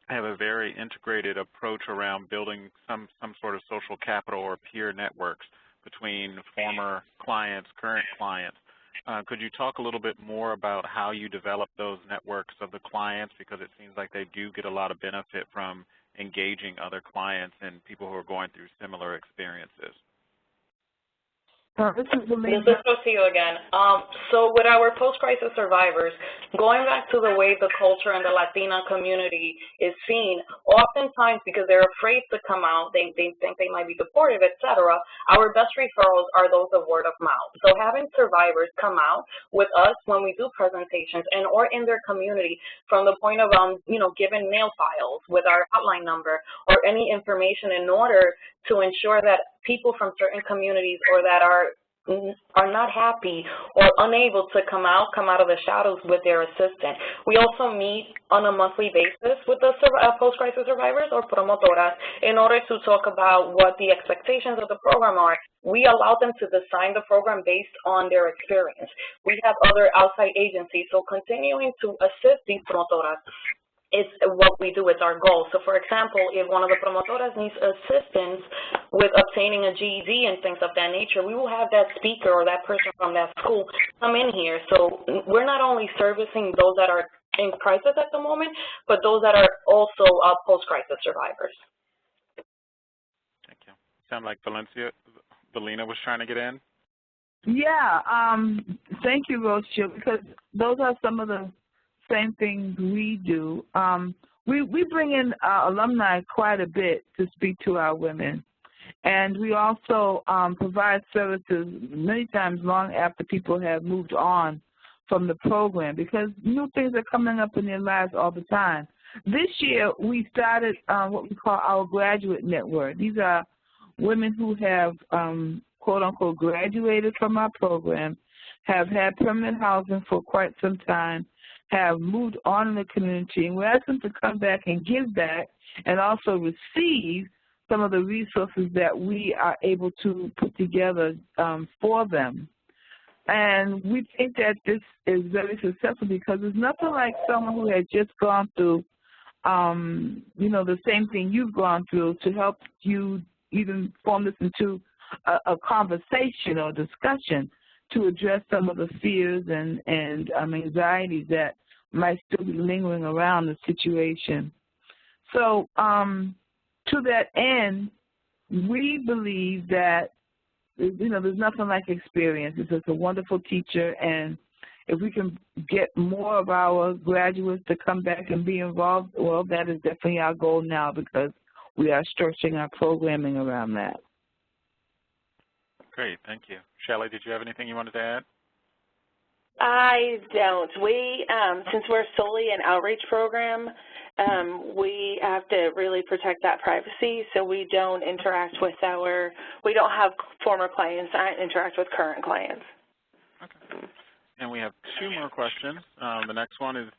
have a very integrated approach around building some sort of social capital or peer networks between former clients, current clients. Could you talk a little bit more about how you develop those networks of the clients, because it seems like they do get a lot of benefit from engaging other clients and people who are going through similar experiences? This is Rosia again. So with our post-crisis survivors, going back to the way the culture and the Latina community is seen, oftentimes because they're afraid to come out, they think they might be deported, etc., our best referrals are those of word of mouth. So having survivors come out with us when we do presentations and or in their community, from the point of, giving mail files with our hotline number or any information in order to ensure that people from certain communities or that are not happy or unable to come out of the shadows with their assistant. We also meet on a monthly basis with the post-crisis survivors or promotoras in order to talk about what the expectations of the program are. We allow them to design the program based on their experience. We have other outside agencies, so continuing to assist these promotoras is what we do. It's our goal. So, for example, if one of the promotoras needs assistance with obtaining a GED and things of that nature, we will have that speaker or that person from that school come in here. So we're not only servicing those that are in crisis at the moment, but those that are also post-crisis survivors. Thank you. Sound like Belina was trying to get in? Yeah, thank you, Rosia, because those are some of the same things we do. We bring in alumni quite a bit to speak to our women. And we also provide services many times long after people have moved on from the program, because new things are coming up in their lives all the time. This year, we started what we call our graduate network. These are women who have, quote unquote, graduated from our program, have had permanent housing for quite some time, have moved on in the community, and we ask them to come back and give back and also receive some of the resources that we are able to put together for them. And we think that this is very successful because there's nothing like someone who has just gone through, the same thing you've gone through to help you even form this into a conversation or discussion to address some of the fears and anxieties that might still be lingering around the situation. So to that end, we believe that, there's nothing like experience. It's just a wonderful teacher, and if we can get more of our graduates to come back and be involved, well, that is definitely our goal now, because we are structuring our programming around that. Great, thank you. Shelley, did you have anything you wanted to add? I don't. We, since we're solely an outreach program, we have to really protect that privacy, so we don't interact with we don't have former clients interact with current clients. Okay. And we have two more questions. The next one is,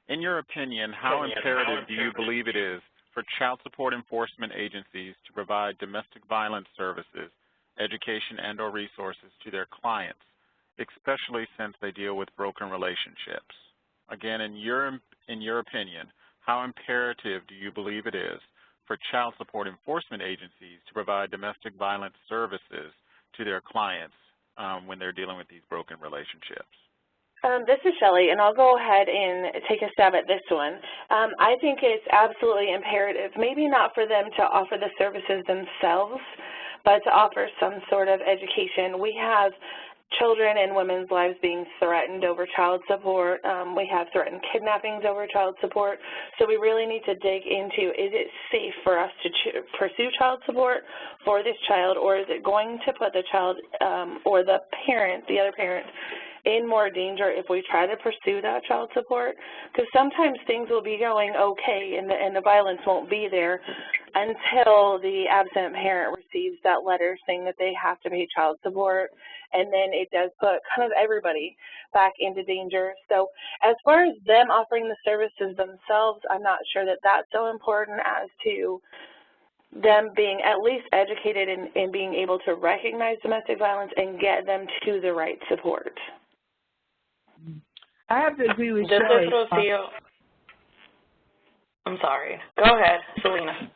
in your opinion, how imperative do you believe it is for child support enforcement agencies to provide domestic violence services, education, and/or resources to their clients, especially since they deal with broken relationships? Again, in your opinion, how imperative do you believe it is for child support enforcement agencies to provide domestic violence services to their clients when they're dealing with these broken relationships? This is Shelley, and I'll go ahead and take a stab at this one. I think it's absolutely imperative, maybe not for them to offer the services themselves, but to offer some sort of education. We have children and women's lives being threatened over child support. We have threatened kidnappings over child support. So we really need to dig into, is it safe for us to pursue child support for this child, or is it going to put the child or the parent, the other parent, in more danger if we try to pursue that child support? Because sometimes things will be going okay and the violence won't be there until the absent parent receives that letter saying that they have to pay child support, and then it does put kind of everybody back into danger. So as far as them offering the services themselves, I'm not sure that that's so important as to them being at least educated in being able to recognize domestic violence and get them to the right support. I have to agree with This Shelley. is Rosia. I'm sorry. Go ahead, Selena.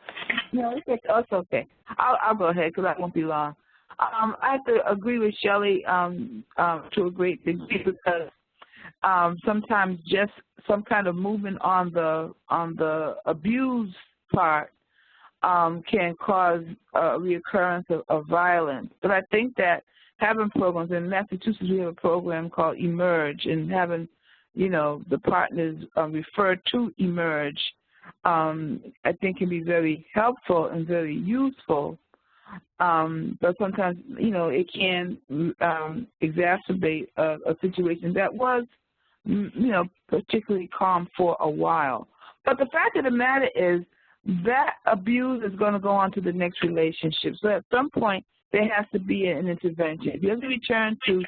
No, it's okay. I'll go ahead because I won't be long. I have to agree with Shelley to a great degree, because sometimes just some kind of movement on the abuse part can cause a reoccurrence of violence. But I think that having programs, in Massachusetts we have a program called Emerge, and having, the partners refer to Emerge, I think can be very helpful and very useful. But sometimes, it can exacerbate a situation that was, particularly calm for a while. But the fact of the matter is that abuse is going to go on to the next relationship. So at some point, there has to be an intervention. If he doesn't return to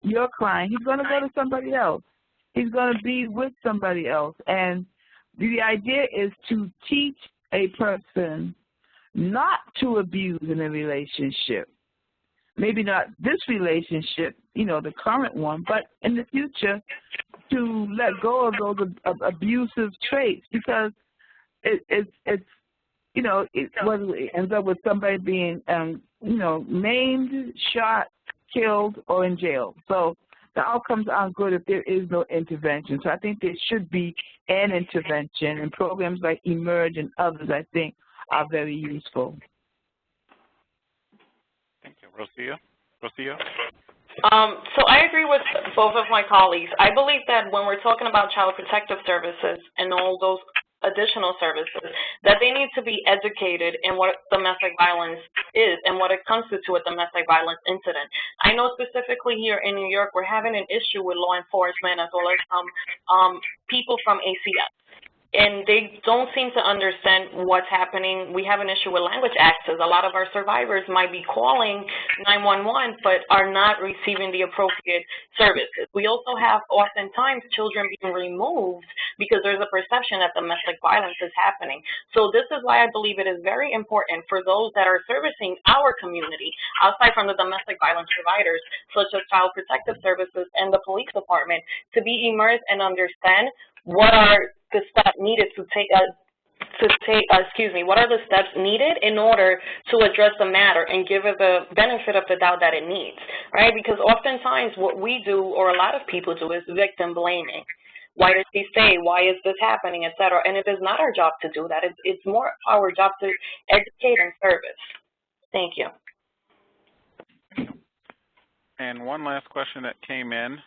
your client, he's going to go to somebody else. He's going to be with somebody else. And the idea is to teach a person not to abuse in a relationship. Maybe not this relationship, the current one, but in the future to let go of those abusive traits, because it ends up with somebody being, maimed, shot, killed, or in jail. So the outcomes aren't good if there is no intervention. So I think there should be an intervention, and programs like Emerge and others, I think, are very useful. Thank you. Rosia? So I agree with both of my colleagues. I believe that when we're talking about child protective services and all those additional services, that they need to be educated in what domestic violence is and what it constitutes a domestic violence incident. I know specifically here in New York, we're having an issue with law enforcement as well as people from ACS. And they don't seem to understand what's happening. We have an issue with language access. A lot of our survivors might be calling 911, but are not receiving the appropriate services. We also have oftentimes children being removed because there's a perception that domestic violence is happening. So this is why I believe it is very important for those that are servicing our community, outside from the domestic violence providers, such as Child Protective Services and the police department, to be immersed and understand what are the steps needed what are the steps needed in order to address the matter and give it the benefit of the doubt that it needs, right? Because oftentimes what we do, or a lot of people do, is victim blaming. Why did she stay? Why is this happening, et cetera? And it is not our job to do that. It's more our job to educate and service. Thank you. And one last question that came in.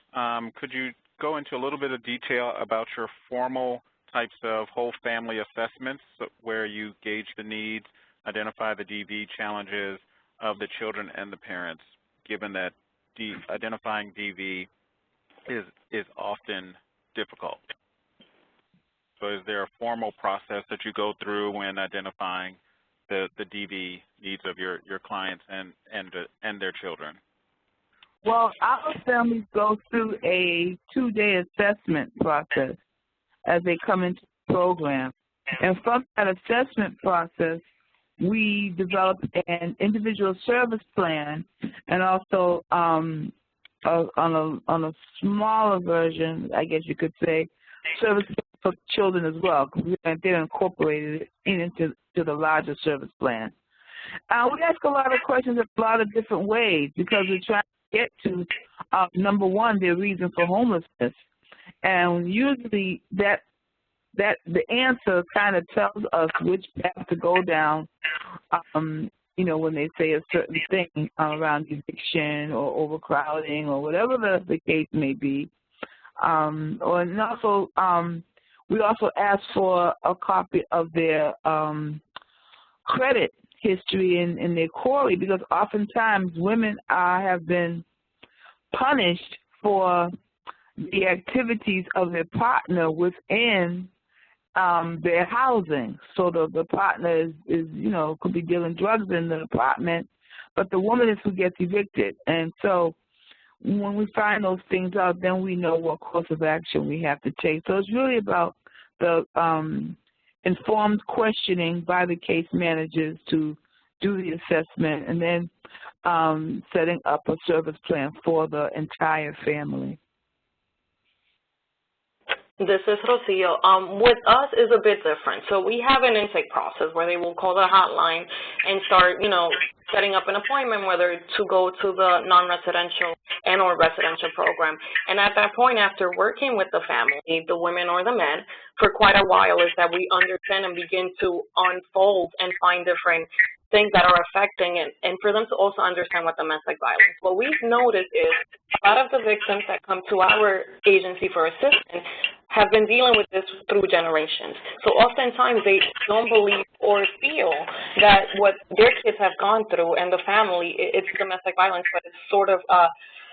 Could you go into a little bit of detail about your formal types of whole family assessments where you gauge the needs, identify the DV challenges of the children and the parents, given that identifying DV is often difficult? So is there a formal process that you go through when identifying the DV needs of your clients and their children? Well, our families go through a 2-day assessment process as they come into the program. And from that assessment process, we develop an individual service plan and also on a smaller version, I guess you could say, service for children as well, because they're incorporated into the larger service plan. We ask a lot of questions in a lot of different ways because we're trying to get to, number one, their reason for homelessness. And usually the answer kind of tells us which path to go down, you know, when they say a certain thing around eviction or overcrowding or whatever the case may be. And also, we also ask for a copy of their credit history in their query, because oftentimes women have been punished for the activities of their partner within their housing. So the partner is, you know, could be dealing drugs in the apartment, but the woman is who gets evicted. And so when we find those things out, then we know what course of action we have to take. So it's really about the informed questioning by the case managers to do the assessment and then setting up a service plan for the entire family. This is Rosia. With us is a bit different. So we have an intake process where they will call the hotline and start, you know, setting up an appointment, whether to go to the non-residential and or residential program. And at that point, after working with the family, the women or the men, for quite a while, is that we understand and begin to unfold and find different things that are affecting it, and for them to also understand what domestic violence. What we've noticed is a lot of the victims that come to our agency for assistance have been dealing with this through generations. So oftentimes they don't believe or feel that what their kids have gone through and the family, it's domestic violence, but it's sort of,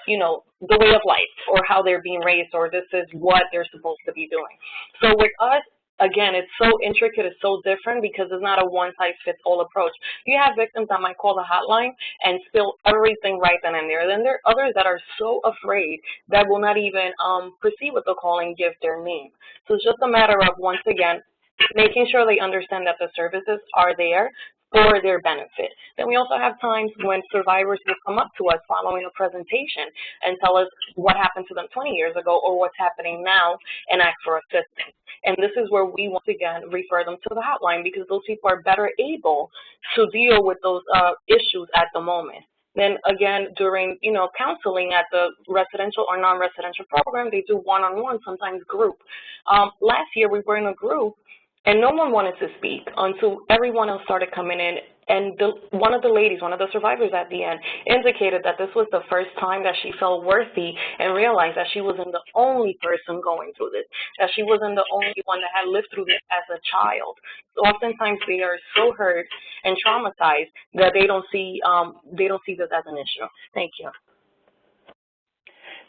you know, the way of life or how they're being raised, or this is what they're supposed to be doing. So with us, again, it's so intricate, it's so different because it's not a one-size-fits-all approach. You have victims that might call the hotline and spill everything right then and there. Then there are others that are so afraid that will not even proceed with the call and give their name. So it's just a matter of, once again, making sure they understand that the services are there for their benefit. Then we also have times when survivors will come up to us following a presentation and tell us what happened to them 20 years ago or what's happening now and ask for assistance. And this is where we, once again, refer them to the hotline because those people are better able to deal with those issues at the moment. Then again, during, you know, counseling at the residential or non-residential program, they do one-on-one, sometimes group. Last year we were in a group and no one wanted to speak until everyone else started coming in And one of the ladies, one of the survivors at the end, indicated that this was the first time that she felt worthy and realized that she wasn't the only person going through this, that she wasn't the only one that had lived through this as a child. So oftentimes they are so hurt and traumatized that they don't see this as an issue. Thank you.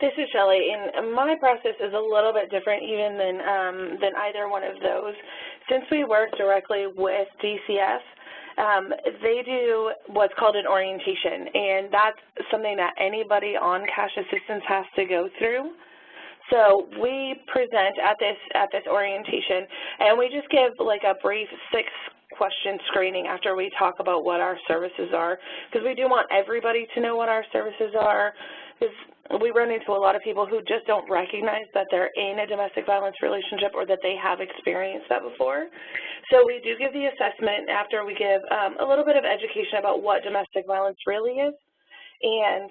This is Shelley, and my process is a little bit different even than either one of those. Since we work directly with DCF, they do what's called an orientation, and that's something that anybody on cash assistance has to go through. So we present at this orientation, and we just give like a brief 6-question screening after we talk about what our services are, because we do want everybody to know what our services are, because we run into a lot of people who just don't recognize that they're in a domestic violence relationship or that they have experienced that before. So we do give the assessment after we give a little bit of education about what domestic violence really is. And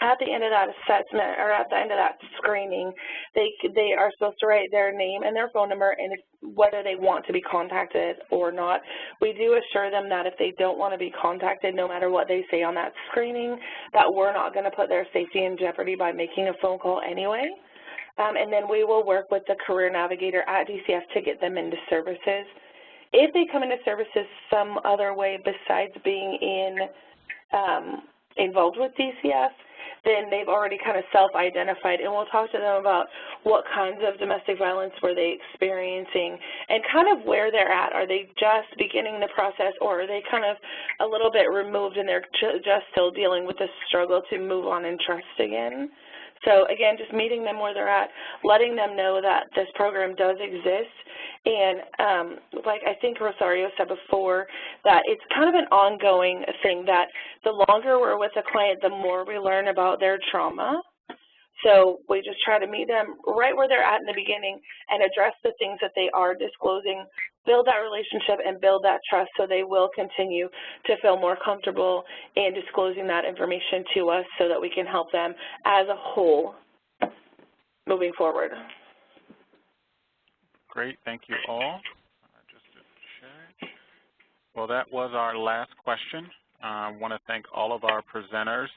at the end of that assessment, or at the end of that screening, they are supposed to write their name and their phone number and whether they want to be contacted or not. We do assure them that if they don't want to be contacted, no matter what they say on that screening, that we're not going to put their safety in jeopardy by making a phone call anyway. And then we will work with the career navigator at DCF to get them into services. If they come into services some other way besides being involved with DCF, then they've already kind of self-identified, and we'll talk to them about what kinds of domestic violence were they experiencing and kind of where they're at. Are they just beginning the process, or are they kind of a little bit removed and they're just still dealing with the struggle to move on and trust again? So again, just meeting them where they're at, letting them know that this program does exist, and like I think Rosario said before, that it's kind of an ongoing thing, that the longer we're with a client, the more we learn about their trauma. So we just try to meet them right where they're at in the beginning and address the things that they are disclosing, build that relationship and build that trust so they will continue to feel more comfortable in disclosing that information to us so that we can help them as a whole moving forward. Great, thank you all. Just to check. Well, that was our last question. I want to thank all of our presenters.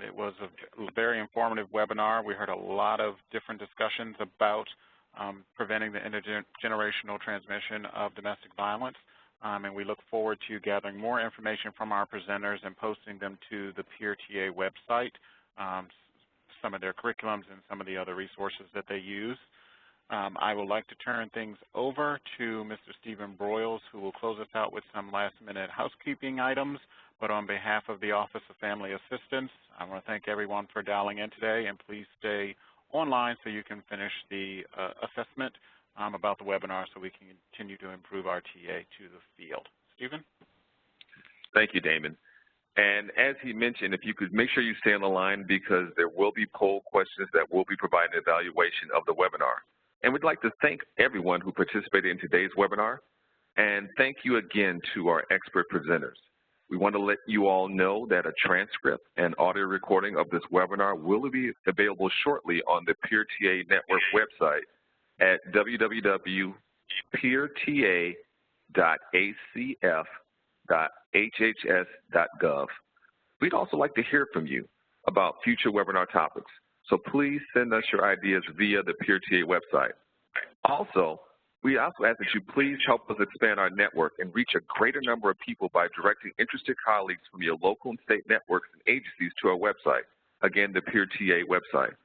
It was a very informative webinar. We heard a lot of different discussions about preventing the intergenerational transmission of domestic violence, and we look forward to gathering more information from our presenters and posting them to the PeerTA website, some of their curriculums and some of the other resources that they use. I would like to turn things over to Mr. Stephen Broyles, who will close us out with some last-minute housekeeping items. But on behalf of the Office of Family Assistance, I want to thank everyone for dialing in today, and please stay online so you can finish the assessment about the webinar so we can continue to improve our TA to the field. Stephen? Thank you, Damon. And as he mentioned, if you could make sure you stay on the line, because there will be poll questions that will be providing an evaluation of the webinar. And we'd like to thank everyone who participated in today's webinar, and thank you again to our expert presenters. We want to let you all know that a transcript and audio recording of this webinar will be available shortly on the PeerTA Network website at www.peerta.acf.hhs.gov. We'd also like to hear from you about future webinar topics, so please send us your ideas via the PeerTA website. Also, we also ask that you please help us expand our network and reach a greater number of people by directing interested colleagues from your local and state networks and agencies to our website, again, the PeerTA website.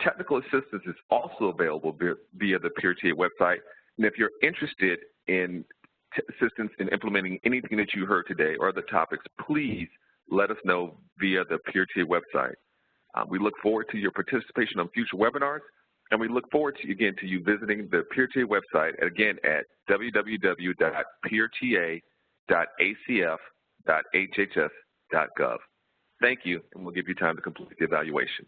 Technical assistance is also available via the PeerTA website, and if you're interested in assistance in implementing anything that you heard today or other topics, please let us know via the PeerTA website. We look forward to your participation on future webinars, and we look forward to, again, to you visiting the PeerTA website, again, at www.peerta.acf.hhs.gov. Thank you, and we'll give you time to complete the evaluation.